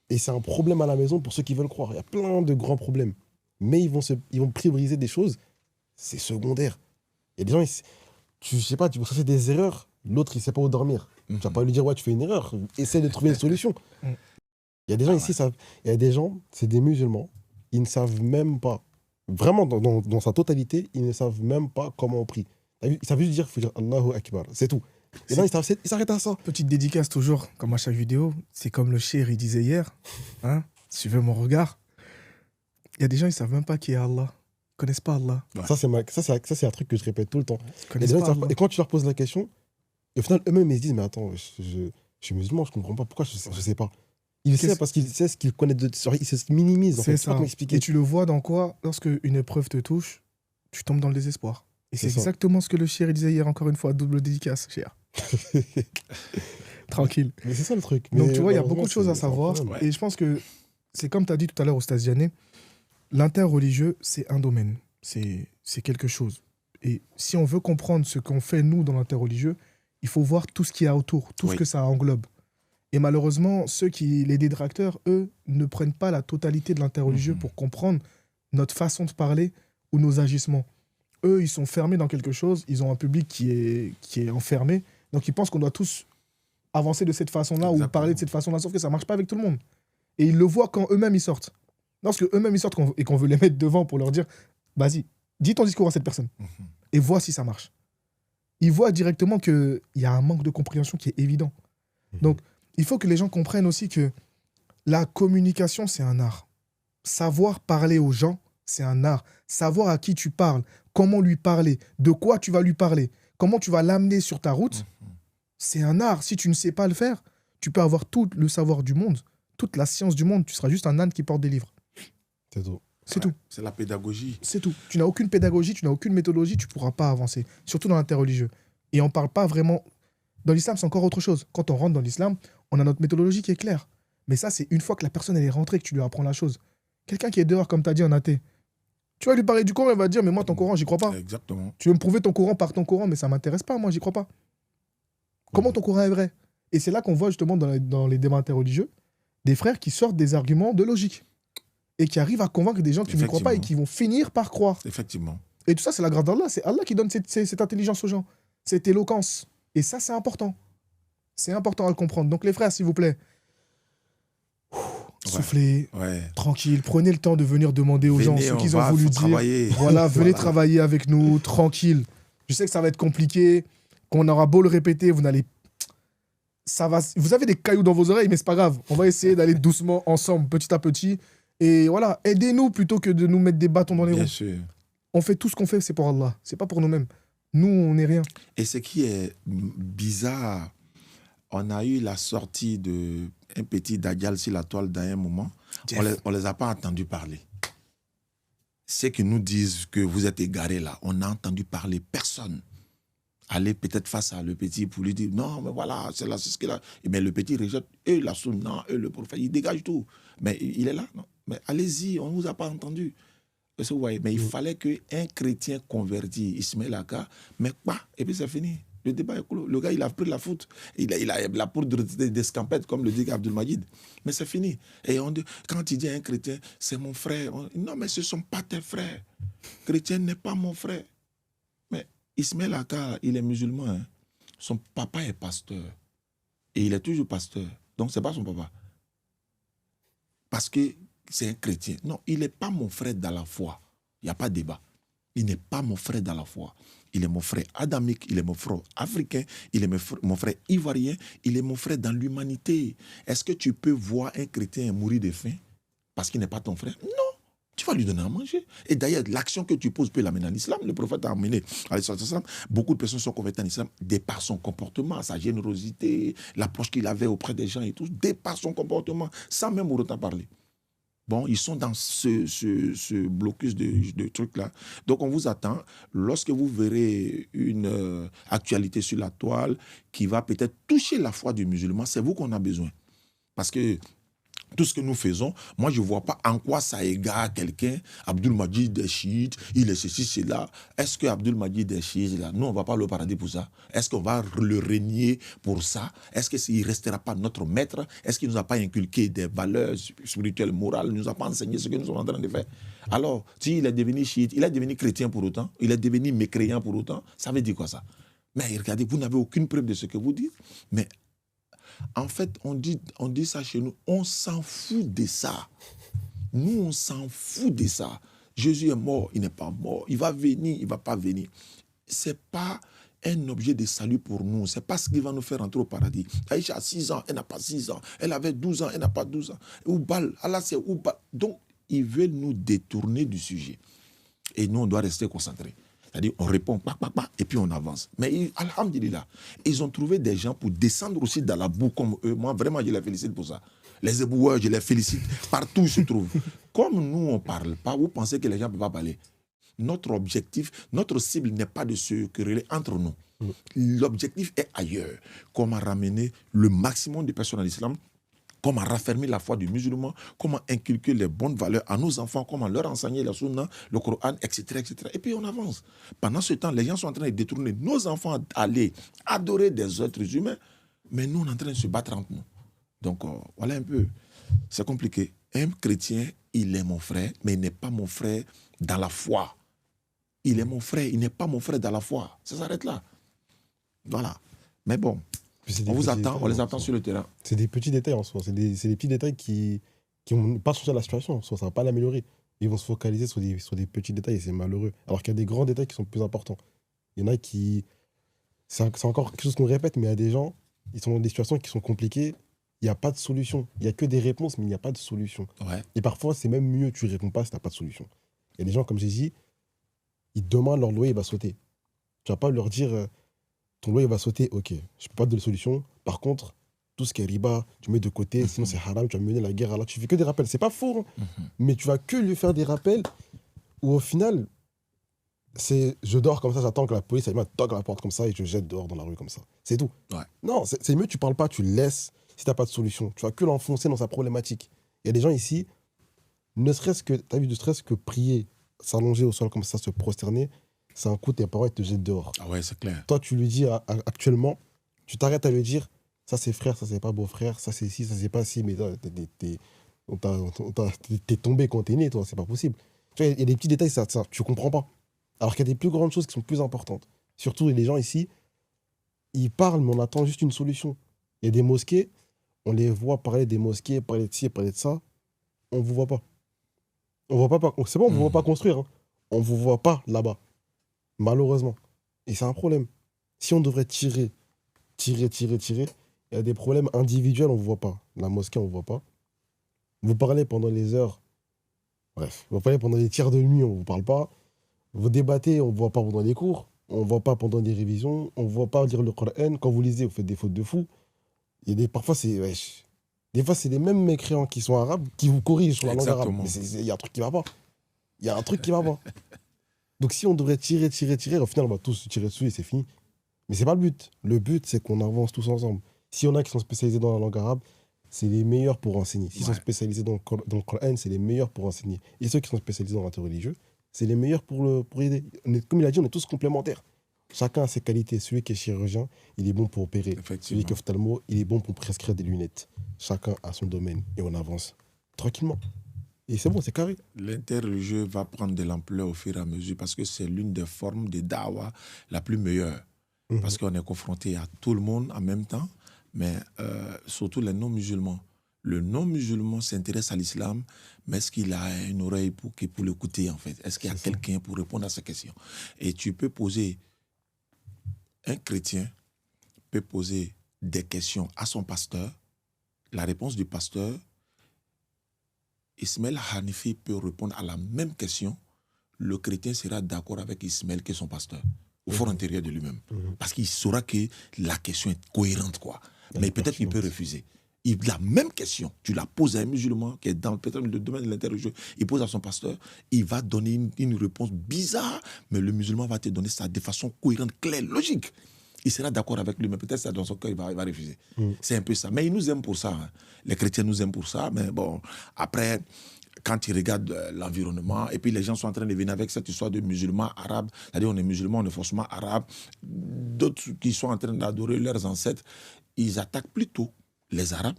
Et c'est un problème à la maison pour ceux qui veulent croire. Il y a plein de grands problèmes. Mais ils vont prioriser des choses, c'est secondaire. Il y a des gens, je sais pas, tu vas chercher des erreurs, l'autre, il ne sait pas où dormir. Tu vas pas lui dire, ouais, tu fais une erreur, essaie de trouver une solution. Il y a des gens ici, il y a des gens, c'est des musulmans, ils ne savent même pas, vraiment dans sa totalité, ils ne savent même pas comment on prie. Ils savent juste dire, il faut dire Allahu Akbar, c'est tout. Et là, ils s'arrêtent à ça. Petite dédicace toujours, comme à chaque vidéo. C'est comme le cher, il disait hier. Hein, suivez mon regard. Il y a des gens, ils ne savent même pas qui est Allah. Ils ne connaissent pas Allah. Ouais. Ça, c'est un truc que je répète tout le temps. Ils Et, connaissent les gens, pas ils savent Allah. pas- et quand tu leur poses la question, et au final, eux-mêmes, ils se disent, mais attends, je suis musulman, je comprends pas, pourquoi je sais pas. Ils Qu'est-ce- savent parce qu'ils savent ce qu'ils connaissent, ils se minimisent, en fait. C'est Je sais pas ça. comment expliquer. Et tu le vois dans quoi? Lorsque une épreuve te touche, tu tombes dans le désespoir. Et c'est C'est ça. exactement ce que le cher il disait hier, encore une fois, double dédicace, cher. Tranquille. Mais c'est ça le truc. Donc Mais tu vois, il y a malheureusement, beaucoup de choses à c'est un savoir. problème. Ouais. Et je pense que c'est comme tu as dit tout à l'heure au Stasiané, l'interreligieux, c'est un domaine. C'est quelque chose. Et si on veut comprendre ce qu'on fait, nous, dans l'interreligieux, il faut voir tout ce qu'il y a autour, tout ce Oui. que ça englobe. Et malheureusement, les détracteurs, eux, ne prennent pas la totalité de l'interreligieux pour comprendre notre façon de parler ou nos agissements. Eux, ils sont fermés dans quelque chose, ils ont un public qui est enfermé, donc ils pensent qu'on doit tous avancer de cette façon-là ou Exactement. parler de cette façon-là, sauf que ça ne marche pas avec tout le monde. Et ils le voient quand eux-mêmes ils sortent. Lorsque eux-mêmes ils sortent et qu'on veut les mettre devant pour leur dire, vas-y, dis ton discours à cette personne et vois si ça marche. Ils voient directement qu'il y a un manque de compréhension qui est évident. Donc, il faut que les gens comprennent aussi que la communication, c'est un art. Savoir parler aux gens, c'est un art. Savoir à qui tu parles, comment lui parler, de quoi tu vas lui parler, comment tu vas l'amener sur ta route, c'est un art. Si tu ne sais pas le faire, tu peux avoir tout le savoir du monde, toute la science du monde, tu seras juste un âne qui porte des livres. C'est tout. C'est tout. C'est la pédagogie. C'est tout. Tu n'as aucune pédagogie, tu n'as aucune méthodologie, tu ne pourras pas avancer. Surtout dans l'interreligieux. Et on ne parle pas vraiment... Dans l'islam, c'est encore autre chose. Quand on rentre dans l'islam, on a notre méthodologie qui est claire. Mais ça, c'est une fois que la personne elle est rentrée, que tu lui apprends la chose. Quelqu'un qui est dehors, comme tu as dit, en athée, tu vas lui parler du Coran, il va dire, mais moi, ton Coran, j'y crois pas. Exactement. Tu veux me prouver ton Coran par ton Coran, mais ça m'intéresse pas, moi, j'y crois pas. Comment ton Coran est vrai? Et c'est là qu'on voit justement dans les débats interreligieux des frères qui sortent des arguments de logique et qui arrivent à convaincre des gens qui ne croient pas et qui vont finir par croire. Effectivement. Et tout ça, c'est la grâce d'Allah. C'est Allah qui donne cette intelligence aux gens, cette éloquence. Et ça, c'est important. C'est important à le comprendre. Donc, les frères, s'il vous plaît, soufflez, Ouais. tranquille, prenez le temps de venir demander aux gens Venez, ce on qu'ils ont va voulu dire. travailler. Voilà, venez Voilà. travailler avec nous, tranquille. Je sais que ça va être compliqué, qu'on aura beau le répéter, vous n'allez... Ça va... Vous avez des cailloux dans vos oreilles, mais c'est pas grave. On va essayer d'aller doucement, ensemble, petit à petit. Et voilà, aidez-nous plutôt que de nous mettre des bâtons dans les Bien roues. sûr. On fait tout ce qu'on fait, c'est pour Allah. C'est pas pour nous-mêmes. Nous, on n'est rien. Et ce qui est bizarre, on a eu la sortie d'un petit Dajjal sur la toile dans un moment. On les a pas entendus parler. Ceux qui nous disent que vous êtes égarés là, on n'a entendu parler personne. Aller peut-être face à le petit pour lui dire non, mais voilà, c'est ce qu'il a. Mais le petit rejette, la sunna, le prophète, il dégage tout. Mais il est là, non? Mais allez-y, on ne vous a pas entendu. Parce que vous voyez, mais il fallait qu'un chrétien converti, Ismaël Aka, mais quoi? Et puis c'est fini. Le débat est clos. Le gars, il a pris la faute. Il a la poudre d'escampette, comme le dit Abdelmajid. Mais c'est fini. Et quand il dit à un chrétien, c'est mon frère. Non, mais ce ne sont pas tes frères. Chrétien n'est pas mon frère. Mais Ismaël Aka, il est musulman. Hein. Son papa est pasteur. Et il est toujours pasteur. Donc, ce n'est pas son papa. Parce que c'est un chrétien. Non, il n'est pas mon frère dans la foi. Il n'y a pas de débat. Il n'est pas mon frère dans la foi. Il est mon frère adamique, il est mon frère africain, il est mon frère ivoirien, il est mon frère dans l'humanité. Est-ce que tu peux voir un chrétien mourir de faim parce qu'il n'est pas ton frère? Non. Tu vas lui donner à manger. Et d'ailleurs, l'action que tu poses peut l'amener en islam. Le prophète a amené à l'islam. Beaucoup de personnes sont converties en islam de par son comportement, sa générosité, l'approche qu'il avait auprès des gens et tout, de par son comportement, sans même autant parler. Bon, ils sont dans ce blocus de trucs-là. Donc, on vous attend. Lorsque vous verrez une actualité sur la toile qui va peut-être toucher la foi du musulman, c'est vous qu'on a besoin. Parce que tout ce que nous faisons, moi, je ne vois pas en quoi ça égare quelqu'un. Abdul Majid est chiite, il est ceci, cela. Est-ce que Abdul Majid est chiite là? Nous, on ne va pas le paradis pour ça. Est-ce qu'on va le régner pour ça? Est-ce qu'il ne restera pas notre maître? Est-ce qu'il ne nous a pas inculqué des valeurs spirituelles, morales? Il ne nous a pas enseigné ce que nous sommes en train de faire? Alors, s'il est devenu chiite, il est devenu chrétien pour autant, il est devenu mécréant pour autant, ça veut dire quoi ça? Mais regardez, vous n'avez aucune preuve de ce que vous dites. Mais en fait, on dit ça chez nous, on s'en fout de ça. Nous, on s'en fout de ça. Jésus est mort, il n'est pas mort. Il va venir, il ne va pas venir. Ce n'est pas un objet de salut pour nous. Ce n'est pas ce qui va nous faire entrer au paradis. Aïcha a 6 ans, elle n'a pas 6 ans. Elle avait 12 ans, elle n'a pas 12 ans. Oubal, Allah c'est Oubal. Donc, ils veulent nous détourner du sujet. Et nous, on doit rester concentrés. C'est-à-dire, on répond, et puis on avance. Mais, alhamdulillah, ils ont trouvé des gens pour descendre aussi dans la boue comme eux. Moi, vraiment, je les félicite pour ça. Les éboueurs, je les félicite. Partout où ils se trouvent. Comme nous, on ne parle pas, vous pensez que les gens ne peuvent pas parler. Notre objectif, notre cible n'est pas de se quereller entre nous. L'objectif est ailleurs. Comment ramener le maximum de personnes à l'islam, comment raffermir la foi du musulman, comment inculquer les bonnes valeurs à nos enfants, comment leur enseigner la sunna, le Coran, etc., etc. Et puis on avance. Pendant ce temps, les gens sont en train de détourner nos enfants à aller adorer des êtres humains, mais nous, on est en train de se battre entre nous. Donc, voilà un peu. C'est compliqué. Un chrétien, il est mon frère, mais il n'est pas mon frère dans la foi. Il est mon frère, il n'est pas mon frère dans la foi. Ça s'arrête là. Voilà. Mais bon, on vous attend, on les attend sur le terrain. C'est des petits détails en soi. C'est des petits détails qui vont pas changer la situation. En soi, ça ne va pas l'améliorer. Ils vont se focaliser sur des petits détails et c'est malheureux. Alors qu'il y a des grands détails qui sont plus importants. Il y en a qui... C'est encore quelque chose qu'on répète, mais il y a des gens, ils sont dans des situations qui sont compliquées. Il n'y a pas de solution. Il n'y a que des réponses, mais il n'y a pas de solution. Ouais. Et parfois, c'est même mieux, tu ne réponds pas si tu n'as pas de solution. Il y a des gens, comme j'ai dit, demain, leur loyer va sauter. Tu ne vas pas leur dire, ton loyer va sauter, ok, je ne peux pas te donner de solution. Par contre, tout ce qui est riba, tu mets de côté, sinon c'est haram, tu vas mener la guerre. Alors, tu fais que des rappels. C'est pas faux, hein, mais tu vas que lui faire des rappels où au final, c'est je dors comme ça, j'attends que la police elle me toque à la porte comme ça et je jette dehors dans la rue comme ça. C'est tout. Ouais. Non, c'est mieux, tu parles pas, tu laisses si tu n'as pas de solution. Tu vas que l'enfoncer dans sa problématique. Il y a des gens ici, ne serait-ce que prier, s'allonger au sol comme ça, se prosterner, c'est un coup, tes parents ils te jettent dehors. Ah ouais, c'est clair. Toi, tu lui dis actuellement, tu t'arrêtes à lui dire, ça c'est frère, ça c'est pas beau-frère, ça c'est ci, ça c'est pas ci, mais t'es tombé quand t'es né, toi, c'est pas possible. Tu vois, il y a des petits détails, ça, tu comprends pas. Alors qu'il y a des plus grandes choses qui sont plus importantes. Surtout, les gens ici, ils parlent, mais on attend juste une solution. Il y a des mosquées, on les voit parler des mosquées, parler de ci, parler de ça, on vous voit pas. On voit pas, c'est bon, on vous voit pas construire, hein. On vous voit pas là-bas. Malheureusement. Et c'est un problème. Si on devrait tirer, il y a des problèmes individuels, on ne vous voit pas. La mosquée, on ne vous voit pas. Vous parlez pendant les heures. Bref, vous parlez pendant les tiers de nuit, on ne vous parle pas. Vous débattez, on ne vous voit pas pendant les cours. On ne vous voit pas pendant des révisions. On ne vous voit pas lire le Coran. Quand vous lisez, vous faites des fautes de fou. Parfois, c'est les mêmes mécréants qui sont arabes qui vous corrigent sur la langue arabe. Mais il y a un truc qui ne va pas. Il y a un truc qui ne va pas. Donc si on devrait tirer, au final, on va tous se tirer dessus et c'est fini. Mais c'est pas le but. Le but, c'est qu'on avance tous ensemble. S'il y en a qui sont spécialisés dans la langue arabe, c'est les meilleurs pour enseigner. S'ils sont spécialisés dans le Coran, c'est les meilleurs pour enseigner. Et ceux qui sont spécialisés dans l'interreligieux, c'est les meilleurs pour aider. Comme il a dit, on est tous complémentaires. Chacun a ses qualités. Celui qui est chirurgien, il est bon pour opérer. Celui qui est ophtalmo, il est bon pour prescrire des lunettes. Chacun a son domaine et on avance tranquillement. Et c'est bon, c'est carré. L'interreligieux va prendre de l'ampleur au fur et à mesure parce que c'est l'une des formes de dawa la plus meilleure. parce qu'on est confronté à tout le monde en même temps, mais surtout les non-musulmans. Le non-musulman s'intéresse à l'islam, mais est-ce qu'il a une oreille pour l'écouter, en fait? Est-ce qu'il y a quelqu'un pour répondre à ces questions? Et tu peux poser, un chrétien peut poser des questions à son pasteur. La réponse du pasteur, Ismaël Hanifi peut répondre à la même question. Le chrétien sera d'accord avec Ismaël qui est son pasteur, au fort intérieur de lui-même. Parce qu'il saura que la question est cohérente, quoi. Mais peut-être qu'il peut refuser. La même question, tu la poses à un musulman qui est dans peut-être le domaine de l'interreligieux, il pose à son pasteur, il va donner une réponse bizarre, mais le musulman va te donner ça de façon cohérente, claire, logique. Il sera d'accord avec lui, mais peut-être ça dans son cœur, il va refuser. C'est un peu ça. Mais il nous aime pour ça. Hein. Les chrétiens nous aiment pour ça, mais bon, après, quand ils regardent l'environnement, et puis les gens sont en train de venir avec cette histoire de musulmans arabes, c'est-à-dire on est musulmans, on est forcément arabes, d'autres qui sont en train d'adorer leurs ancêtres, ils attaquent plutôt les Arabes,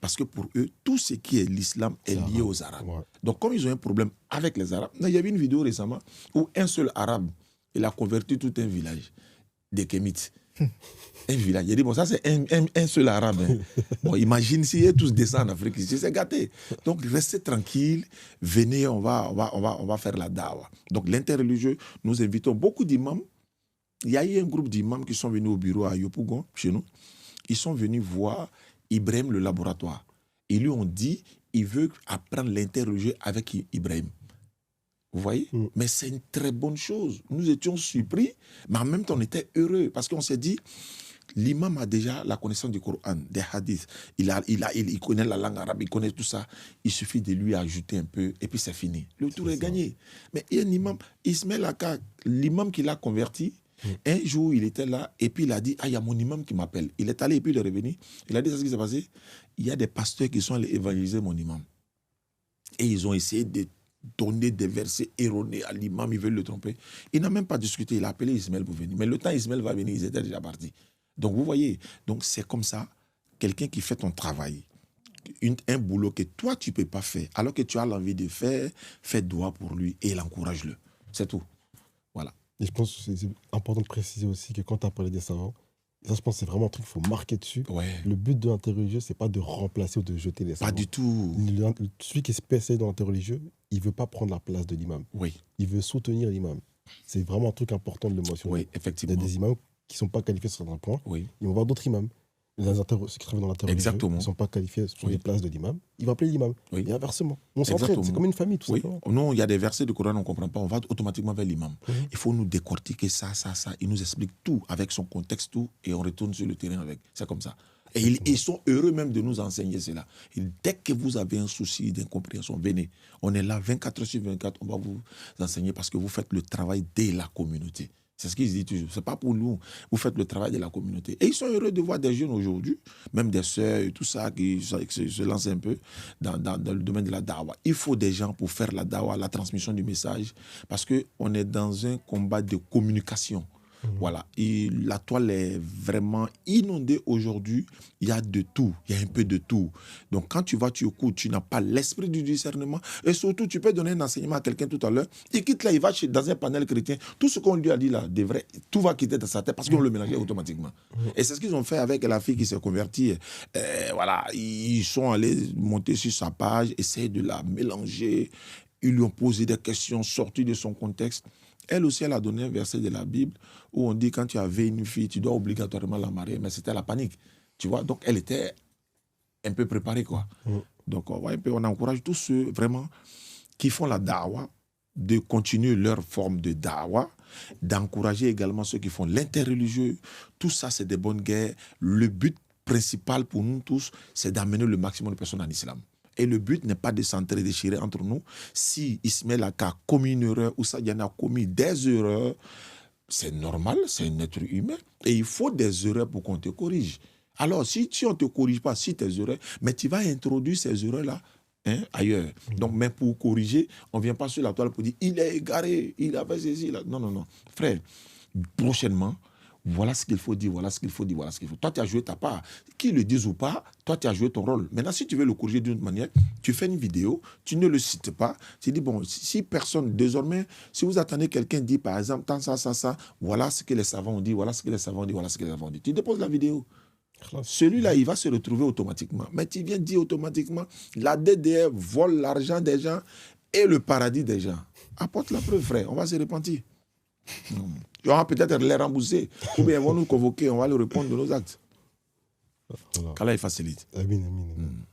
parce que pour eux, tout ce qui est l'islam est lié aux Arabes. Ouais. Donc, comme ils ont un problème avec les Arabes, il y avait une vidéo récemment où un seul Arabe, il a converti tout un village des Kémites. Un village. Il a dit, bon, ça c'est un seul Arabe. Hein. Bon, imagine s'ils tous descendent en Afrique, c'est gâté. Donc, restez tranquille, venez, on va faire la dawa. Donc, l'interreligieux, nous invitons beaucoup d'imams. Il y a eu un groupe d'imams qui sont venus au bureau à Yopougon, chez nous. Ils sont venus voir Ibrahim, le laboratoire. Ils lui ont dit, il veut apprendre l'interreligieux avec Ibrahim. Vous voyez? Mais c'est une très bonne chose. Nous étions surpris, mais en même temps, on était heureux parce qu'on s'est dit, l'imam a déjà la connaissance du Coran, des hadiths. Il connaît la langue arabe, il connaît tout ça. Il suffit de lui ajouter un peu et puis c'est fini. Le tour est gagné. Mais il y a un imam, Ismaël Aka, l'imam qui l'a converti, un jour, il était là et puis il a dit, ah, il y a mon imam qui m'appelle. Il est allé et puis il est revenu. Il a dit, c'est ce qui s'est passé. Il y a des pasteurs qui sont allés évangéliser mon imam. Et ils ont essayé de donner des versets erronés à l'imam, ils veulent le tromper. Il n'a même pas discuté, il a appelé Ismaël pour venir. Mais le temps Ismaël va venir, ils étaient déjà partis. Donc vous voyez, donc c'est comme ça, quelqu'un qui fait ton travail, un boulot que toi tu ne peux pas faire, alors que tu as l'envie de faire, fais doigt pour lui et encourage-le. C'est tout. Voilà. Et je pense que c'est important de préciser aussi que quand tu as parlé des savants, ça je pense que c'est vraiment un truc qu'il faut marquer dessus. Ouais. Le but de l'interreligieux, c'est pas de remplacer ou de jeter les savants. Pas du tout. Celui qui est spécialisé dans l'interreligieux, il ne veut pas prendre la place de l'imam. Oui. Il veut soutenir l'imam. C'est vraiment un truc important de le mentionner. Oui, effectivement. Il y a des imams qui ne sont pas qualifiés sur certains points. Oui. Ils vont voir d'autres imams. Ceux qui travaillent dans l'interreligieux, ils ne sont pas qualifiés sur les places de l'imam. Il va appeler l'imam. Oui. Et inversement. On s'entraide. C'est comme une famille, tout simplement. Non, il y a des versets du Coran, on ne comprend pas. On va automatiquement vers l'imam. Il faut nous décortiquer ça. Il nous explique tout avec son contexte, tout, et on retourne sur le terrain avec. C'est comme ça. Et ils sont heureux même de nous enseigner cela. Et dès que vous avez un souci d'incompréhension, venez. On est là 24 heures sur 24, on va vous enseigner parce que vous faites le travail de la communauté. C'est ce qu'ils disent toujours. Ce n'est pas pour nous. Vous faites le travail de la communauté. Et ils sont heureux de voir des jeunes aujourd'hui, même des sœurs et tout ça, qui se lancent un peu dans le domaine de la dawa. Il faut des gens pour faire la dawa, la transmission du message, parce qu'on est dans un combat de communication. Voilà, et la toile est vraiment inondée aujourd'hui. Il y a de tout, il y a un peu de tout. Donc quand tu vas, tu écoutes, tu n'as pas l'esprit du discernement. Et surtout, tu peux donner un enseignement à quelqu'un tout à l'heure. Il quitte là, il va dans un panel chrétien. Tout ce qu'on lui a dit là, tout va quitter dans sa tête parce qu'on le mélangeait automatiquement. Et c'est ce qu'ils ont fait avec la fille qui s'est convertie. Voilà, ils sont allés monter sur sa page, essayer de la mélanger. Ils lui ont posé des questions sorties de son contexte. Elle aussi, elle a donné un verset de la Bible où on dit quand tu avais une fille, tu dois obligatoirement la marier, mais c'était la panique. Tu vois, donc elle était un peu préparée, quoi. Donc on encourage tous ceux vraiment qui font la dawa de continuer leur forme de dawa, d'encourager également ceux qui font l'interreligieux. Tout ça, c'est des bonnes guerres. Le but principal pour nous tous, c'est d'amener le maximum de personnes en islam. Et le but n'est pas de s'entre-déchirer entre nous. Si Ismaël a commis une erreur ou Sadiana a commis des erreurs, c'est normal, c'est un être humain. Et il faut des erreurs pour qu'on te corrige. Alors, si on ne te corrige pas, si tes erreurs, mais tu vas introduire ces erreurs-là ailleurs. Donc, mais pour corriger, on ne vient pas sur la toile pour dire il est égaré, il a fait ceci. Là. Non. Frère, prochainement, voilà ce qu'il faut dire, voilà ce qu'il faut dire, voilà ce qu'il faut. Toi, tu as joué ta part. Qu'ils le disent ou pas, toi, tu as joué ton rôle. Maintenant, si tu veux le corriger d'une autre manière, tu fais une vidéo, tu ne le cites pas. Tu dis, bon, si personne, désormais, si vous attendez quelqu'un dit, par exemple, tant ça, voilà ce que les savants ont dit, voilà ce que les savants ont dit, voilà ce que les savants ont dit. Tu déposes la vidéo. Celui-là, il va se retrouver automatiquement. Mais tu viens dire automatiquement, la DDR vole l'argent des gens et le paradis des gens. Apporte la preuve, frère, on va se repentir. On va peut-être les rembourser. Ou bien ils vont nous convoquer, on va leur répondre de nos actes. Voilà. Qu'Allah il facilite. Amin.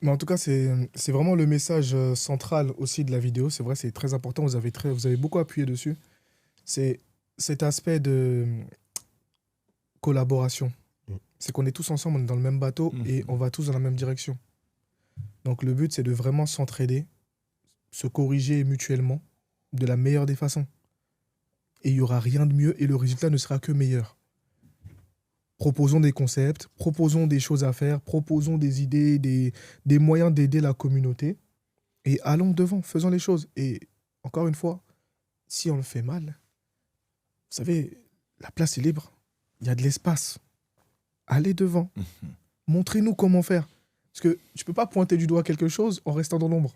Mais en tout cas, c'est vraiment le message central aussi de la vidéo. C'est vrai, c'est très important. Vous avez beaucoup appuyé dessus. C'est cet aspect de collaboration. C'est qu'on est tous ensemble, on est dans le même bateau et on va tous dans la même direction. Donc le but, c'est de vraiment s'entraider, se corriger mutuellement de la meilleure des façons. Et il n'y aura rien de mieux et le résultat ne sera que meilleur. Proposons des concepts, proposons des choses à faire, proposons des idées, des moyens d'aider la communauté et allons devant, faisons les choses. Et encore une fois, si on le fait mal, vous savez, la place est libre, il y a de l'espace. Allez devant, montrez-nous comment faire. Parce que tu ne peux pas pointer du doigt quelque chose en restant dans l'ombre.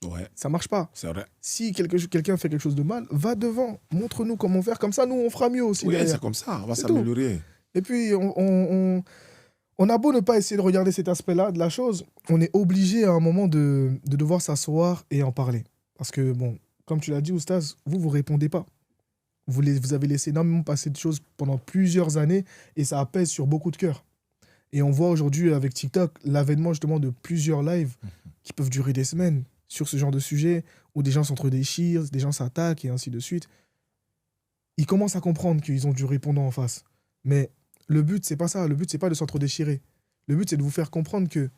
Ouais, Ça ne marche pas. c'est vrai. Si quelqu'un fait quelque chose de mal, va devant, montre-nous comment faire. Comme ça, nous, on fera mieux aussi. Oui, derrière. c'est comme ça, on va C'est s'améliorer. Et puis, on a beau ne pas essayer de regarder cet aspect-là de la chose, on est obligé à un moment de devoir s'asseoir et en parler. Parce que, bon, comme tu l'as dit, Oustaz, vous ne répondez pas. Vous avez laissé énormément passer de choses pendant plusieurs années et ça pèse sur beaucoup de cœurs. Et on voit aujourd'hui avec TikTok l'avènement justement de plusieurs lives qui peuvent durer des semaines sur ce genre de sujet où des gens s'entre-déchirent, des gens s'attaquent et ainsi de suite. Ils commencent à comprendre qu'ils ont du répondant en face. Mais le but, c'est pas ça. Le but, c'est pas de s'entre-déchirer. Le but, c'est de vous faire comprendre que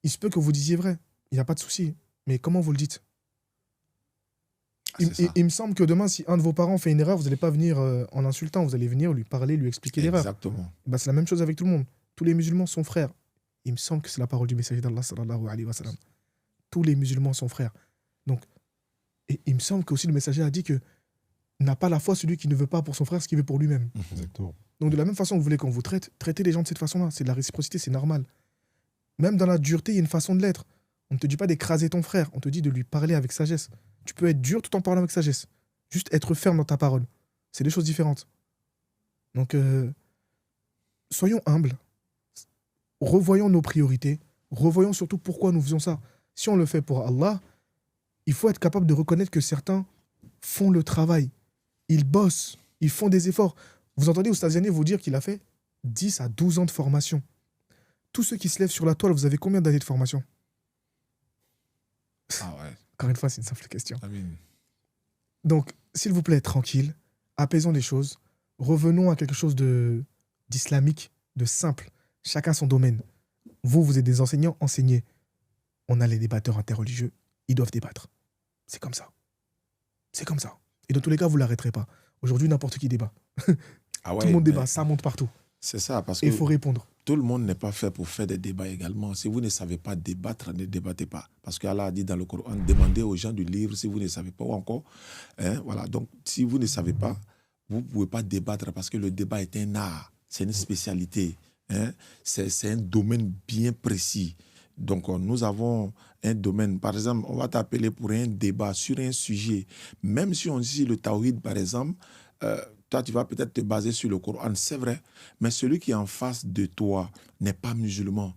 il se peut que vous disiez vrai. Il n'y a pas de souci. Mais comment vous le dites ? Il me semble que demain, si un de vos parents fait une erreur, vous n'allez pas venir en insultant. Vous allez venir lui parler, lui expliquer l'erreur. Exactement. Bah, c'est la même chose avec tout le monde. Tous les musulmans sont frères. Il me semble que c'est la parole du messager d'Allah sallallahu alayhi wa sallam. Tous les musulmans sont frères. Donc, et il me semble qu'aussi le messager a dit que n'a pas la foi celui qui ne veut pas pour son frère ce qu'il veut pour lui-même. Exactement. Donc de la même façon que vous voulez qu'on vous traite, traitez les gens de cette façon-là. C'est de la réciprocité, c'est normal. Même dans la dureté, il y a une façon de l'être. On ne te dit pas d'écraser ton frère, on te dit de lui parler avec sagesse. Tu peux être dur tout en parlant avec sagesse. Juste être ferme dans ta parole. C'est deux choses différentes. Donc, soyons humbles. Revoyons nos priorités. Revoyons surtout pourquoi nous faisons ça. Si on le fait pour Allah, il faut être capable de reconnaître que certains font le travail. Ils bossent, ils font des efforts. Vous entendez Oustaz Diané vous dire qu'il a fait 10 à 12 ans de formation. Tous ceux qui se lèvent sur la toile, vous avez combien d'années de formation ? Ah ouais. Encore une fois, c'est une simple question. Amin. Donc, s'il vous plaît, tranquille, apaisons les choses, revenons à quelque chose d'islamique, de simple. Chacun son domaine. Vous êtes des enseignants, enseignez. On a les débatteurs interreligieux, ils doivent débattre. C'est comme ça. C'est comme ça. Et dans tous les cas, vous ne l'arrêterez pas. Aujourd'hui, n'importe qui débat. Ah ouais, Tout le monde mais débat, ça monte partout. c'est ça, parce Et que il faut répondre. tout le monde n'est pas fait pour faire des débats également. Si vous ne savez pas débattre, ne débattez pas. Parce qu'Allah a dit dans le Coran, demandez aux gens du livre si vous ne savez pas ou encore. Voilà. Donc, si vous ne savez pas, vous ne pouvez pas débattre parce que le débat est un art, c'est une spécialité. C'est un domaine bien précis. Donc, nous avons un domaine. Par exemple, on va t'appeler pour un débat sur un sujet. Même si on dit le tawhid, par exemple, toi, tu vas peut-être te baser sur le Coran, c'est vrai. Mais celui qui est en face de toi n'est pas musulman.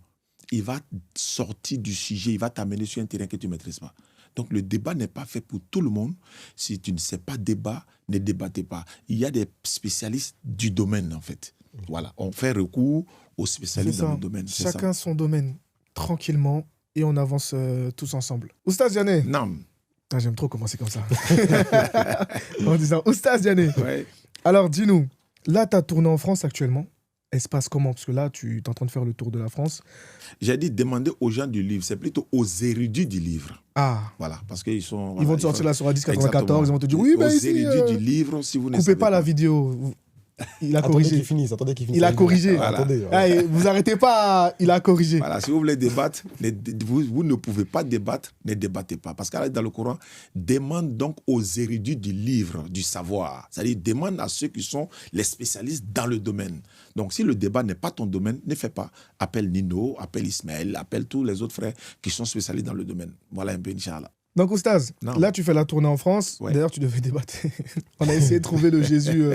Il va sortir du sujet, il va t'amener sur un terrain que tu ne maîtrises pas. Donc, le débat n'est pas fait pour tout le monde. Si tu ne sais pas débat, ne débattez pas. Il y a des spécialistes du domaine, en fait. Voilà, on fait recours aux spécialistes dans le domaine. Chacun son domaine, tranquillement, et on avance tous ensemble. Oustaz Diané. Non. Ah, j'aime trop commencer comme ça. En disant Oustaz Diané. Ouais. Alors, dis-nous, là, tu as tourné en France actuellement. Elle se passe comment ? Parce que là, tu es en train de faire le tour de la France. J'ai dit demander aux gens du livre, c'est plutôt aux érudits du livre. Ah. Voilà, parce qu'ils sont... Ils vont te sortir la Surah 1094, ils vont te dire oui, mais aux ici, érudits du livre, si vous ne coupez savez pas la vidéo. Il a Attendez corrigé. qu'il finisse. Il a corrigé. Voilà. Attendez. Ah, et vous arrêtez pas, il a corrigé. Voilà, si vous voulez débattre, vous ne pouvez pas débattre, ne débattez pas. Parce qu'Allah, dans le Coran, demande donc aux érudits du livre, du savoir. C'est-à-dire, demande à ceux qui sont les spécialistes dans le domaine. Donc, si le débat n'est pas ton domaine, ne fais pas. Appelle Nino, appelle Ismaël, appelle tous les autres frères qui sont spécialistes dans le domaine. Voilà un peu, Inch'Allah. Donc, Oustaz, Non. là, tu fais la tournée en France. Ouais. D'ailleurs, tu devais débattre. On a essayé de trouver le Jésus.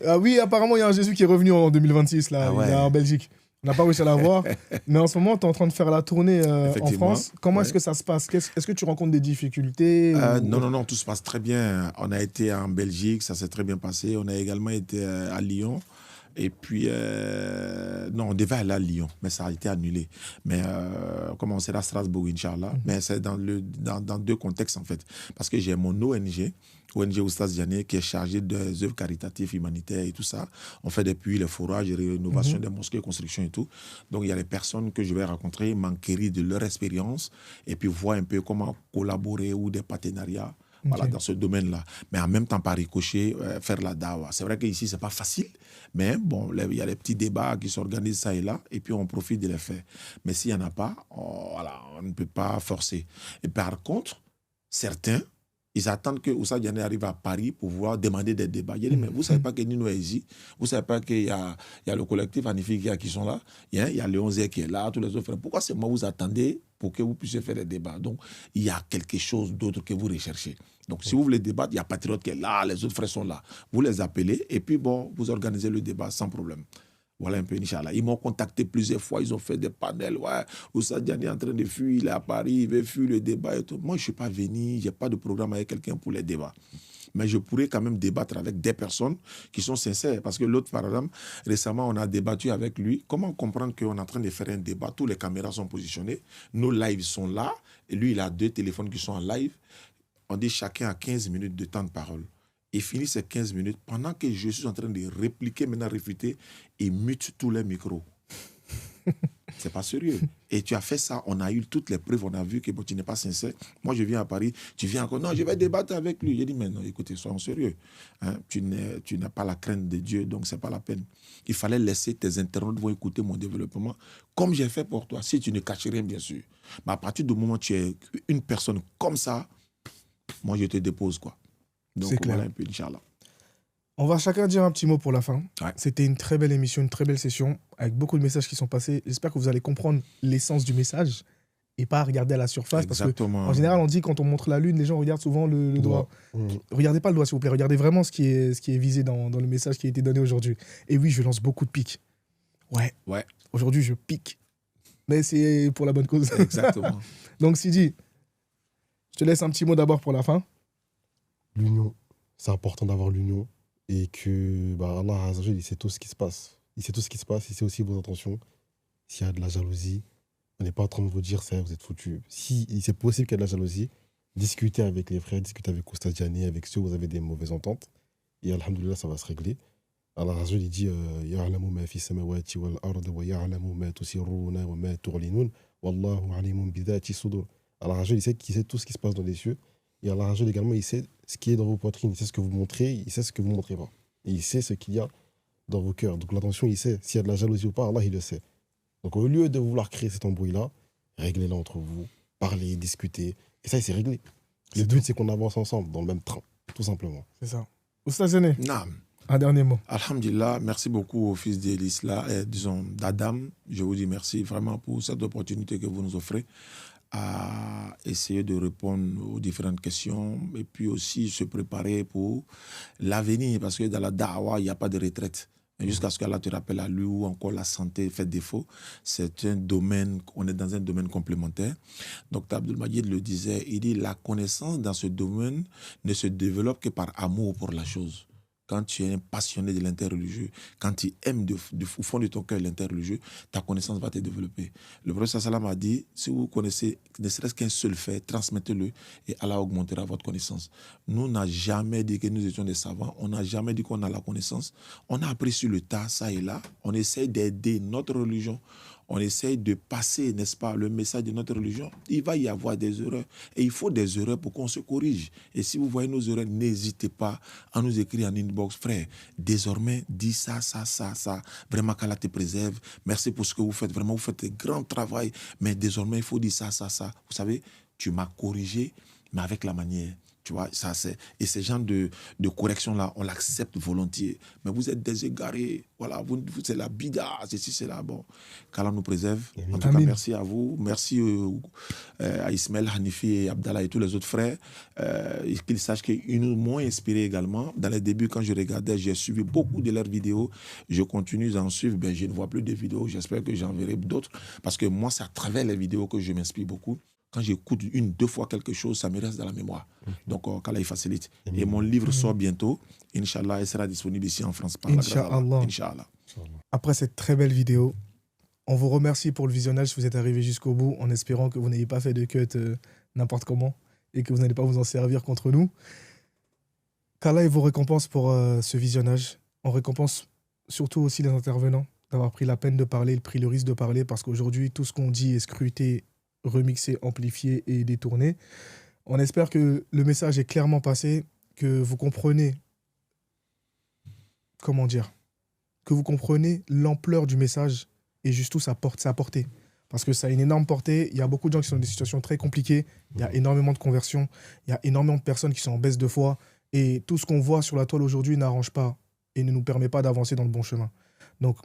Ah oui, apparemment, il y a un Jésus qui est revenu en 2026, là. Ah ouais. Il est en Belgique. On n'a pas réussi à l'avoir. Mais en ce moment, tu es en train de faire la tournée en Effectivement. France. Comment Ouais. est-ce que ça se passe? Est-ce que tu rencontres des difficultés ou- Non, tout se passe très bien. On a été en Belgique, ça s'est très bien passé. On a également été à Lyon. Et puis, non, on devait aller à Lyon, mais ça a été annulé. Mais comme on sera à Strasbourg, Inch'Allah. Mais c'est dans deux contextes, en fait. Parce que j'ai mon ONG Oustaz Diané, qui est chargé des œuvres caritatives, humanitaires et tout ça. On fait des puits, les forages, rénovation des mosquées, construction et tout. Donc, il y a les personnes que je vais rencontrer, m'enquérir de leur expérience et puis voir un peu comment collaborer ou des partenariats. Voilà, dans ce domaine-là. Mais en même temps, par ricochet, faire la dawa. C'est vrai qu'ici, ce n'est pas facile, mais bon, il y a les petits débats qui s'organisent ça et là, et puis on profite de les faire. Mais s'il n'y en a pas, voilà, on ne peut pas forcer. Et par contre, certains, ils attendent que Oustaz Diané arrive à Paris pour pouvoir demander des débats. Il dit, mais vous ne savez pas que Nino est ici, vous ne savez pas qu'il y a le collectif Anifikia qui sont là, il y a le 11e qui est là, tous les autres frères. Pourquoi c'est moi vous attendez pour que vous puissiez faire des débats? Donc, il y a quelque chose d'autre que vous recherchez. Donc, si vous voulez débattre, il y a Patriote qui est là, les autres frères sont là. Vous les appelez et puis, bon, vous organisez le débat sans problème. Voilà un peu, Inch'Allah. Ils m'ont contacté plusieurs fois, ils ont fait des panels. Ouais, Oustaz Diané est en train de fuir, il est à Paris, il veut fuir le débat et tout. Moi, je ne suis pas venu, je n'ai pas de programme avec quelqu'un pour les débats. Mais je pourrais quand même débattre avec des personnes qui sont sincères. Parce que l'autre, par exemple, récemment, on a débattu avec lui. Comment comprendre qu'on est en train de faire un débat? Tous les caméras sont positionnées, nos lives sont là, et lui, il a 2 téléphones qui sont en live. On dit chacun a 15 minutes de temps de parole. Il finit ces 15 minutes pendant que je suis en train de répliquer, maintenant réfuter, et mute tous les micros. C'est pas sérieux. Et tu as fait ça, on a eu toutes les preuves, on a vu que bon, tu n'es pas sincère. Moi, je viens à Paris, tu viens encore, non, je vais débattre avec lui. J'ai dit, mais non, écoutez, soyons sérieux. Hein, tu n'as pas la crainte de Dieu, donc c'est pas la peine. Il fallait laisser tes internautes vont écouter mon développement, comme j'ai fait pour toi, si tu ne caches rien, bien sûr. Mais à partir du moment où tu es une personne comme ça, moi, je te dépose, quoi. Donc, C'est clair. voilà un peu, Inch'Allah. On va chacun dire un petit mot pour la fin. Ouais. C'était une très belle émission, une très belle session, avec beaucoup de messages qui sont passés. J'espère que vous allez comprendre l'essence du message et pas regarder à la surface. Exactement. Parce qu'en général, on dit quand on montre la lune, les gens regardent souvent le doigt. Regardez pas le doigt, s'il vous plaît. Regardez vraiment ce qui est visé dans le message qui a été donné aujourd'hui. Et oui, je lance beaucoup de piques. Ouais. Aujourd'hui, je pique. Mais c'est pour la bonne cause. Exactement. Donc, Sidi, je te laisse un petit mot d'abord pour la fin. L'union, c'est important d'avoir l'union et que Allah Azza wa Jal, il sait tout ce qui se passe. Il sait tout ce qui se passe, il sait aussi vos intentions. S'il y a de la jalousie, on n'est pas en train de vous dire ça, vous êtes foutus. Si c'est possible qu'il y ait de la jalousie, discutez avec les frères, discutez avec Oustaz Diané, avec ceux où vous avez des mauvaises ententes. Et alhamdoulilah, ça va se régler. Allah Azza wa Jal, il dit Ya'lamu ma fi samawati wal ardi wa ya'lamu ma tusirruna wa ma tu'linun wallahu alimun bi dhati sudur. Allah Azza wa Jal, il sait tout ce qui se passe dans les cieux. Et Allah Azza wa Jal également, il sait ce qui est dans vos poitrines, il sait ce que vous montrez, il sait ce que vous ne montrez pas. Et il sait ce qu'il y a dans vos cœurs. Donc l'attention, il sait. S'il y a de la jalousie ou pas, Allah, il le sait. Donc au lieu de vouloir créer cet embrouille-là, réglez-la entre vous, parlez, discutez. Et ça, c'est réglé. Le but, c'est qu'on avance ensemble, dans le même train, tout simplement. C'est ça. Oustaz Diané, Naam. un dernier mot. Alhamdulillah, merci beaucoup au fils d'Adam. Je vous dis merci vraiment pour cette opportunité que vous nous offrez à essayer de répondre aux différentes questions et puis aussi se préparer pour l'avenir parce que dans la da'wa, il n'y a pas de retraite. Et jusqu'à ce qu'Allah te rappelle à lui ou encore la santé fait défaut, c'est un domaine, on est dans un domaine complémentaire. Donc Abdul Majid le disait, il dit la connaissance dans ce domaine ne se développe que par amour pour la chose. Quand tu es un passionné de l'interreligieux, quand tu aimes au fond de ton cœur l'interreligieux, ta connaissance va te développer. Le prophète sallam a dit, si vous connaissez ne serait-ce qu'un seul fait, transmettez-le et Allah augmentera votre connaissance. Nous, on n'a jamais dit que nous étions des savants, on n'a jamais dit qu'on a la connaissance. On a appris sur le tas, ça et là. On essaie d'aider notre religion. on essaye de passer, n'est-ce pas, le message de notre religion, il va y avoir des erreurs. Et il faut des erreurs pour qu'on se corrige. Et si vous voyez nos erreurs, n'hésitez pas à nous écrire en inbox. Frère, désormais, dis ça. Vraiment, qu'Allah te préserve. Merci pour ce que vous faites. Vraiment, vous faites un grand travail. Mais désormais, il faut dire ça. Vous savez, tu m'as corrigé, mais avec la manière. Tu vois, ça c'est. Et ces genres de correction-là, on l'accepte volontiers. Mais vous êtes des égarés. Voilà, c'est la bida, ceci, c'est là. Bon, qu'Allah nous préserve. En tout cas, merci à vous. Merci à Ismaël, Hanifi et Abdallah et tous les autres frères. Qu'ils sachent qu'ils m'ont inspiré également. Dans les débuts, quand je regardais, j'ai suivi beaucoup de leurs vidéos. Je continue à en suivre. Ben, je ne vois plus de vidéos. J'espère que j'en verrai d'autres. Parce que moi, c'est à travers les vidéos que je m'inspire beaucoup. Quand j'écoute deux fois quelque chose, ça me reste dans la mémoire. Donc, qu'Allah il facilite. Et mon livre sort bientôt. Inch'Allah, il sera disponible ici en France. Inch'Allah. Après cette très belle vidéo, on vous remercie pour le visionnage si vous êtes arrivé jusqu'au bout, en espérant que vous n'ayez pas fait de cut n'importe comment et que vous n'allez pas vous en servir contre nous. Qu'Allah vous récompense pour ce visionnage. On récompense surtout aussi les intervenants d'avoir pris la peine de parler, pris le risque de parler, parce qu'aujourd'hui, tout ce qu'on dit est scruté, remixé, amplifié et détourné. On espère que le message est clairement passé, que vous comprenez, comment dire, que vous comprenez l'ampleur du message et juste où sa portée. Parce que ça a une énorme portée. Il y a beaucoup de gens qui sont dans des situations très compliquées. Il y a énormément de conversions. Il y a énormément de personnes qui sont en baisse de foi. Et tout ce qu'on voit sur la toile aujourd'hui n'arrange pas et ne nous permet pas d'avancer dans le bon chemin. Donc,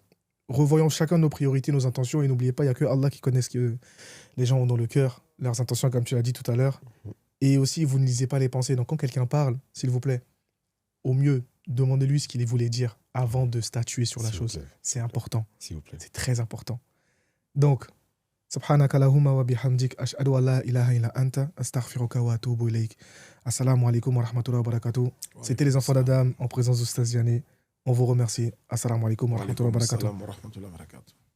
revoyons chacun nos priorités, nos intentions, et n'oubliez pas, il n'y a que Allah qui connaît ce que les gens ont dans le cœur, leurs intentions, comme tu l'as dit tout à l'heure. Et aussi, vous ne lisez pas les pensées. Donc, quand quelqu'un parle, s'il vous plaît, au mieux, demandez-lui ce qu'il voulait dire avant de statuer sur la chose. C'est important. S'il vous plaît. C'est très important. Donc, subhanaka Allahumma wa bihamdik, ashhadu an la ilaha illa anta, astaghfiruka wa atubu ilayk. Assalamu alaikum wa rahmatullahi wa barakatuh. C'était les enfants d'Adam en présence d'Oustaz Diané. On vous remercie. Assalamu alaikum wa rahmatullahi wa barakatuh.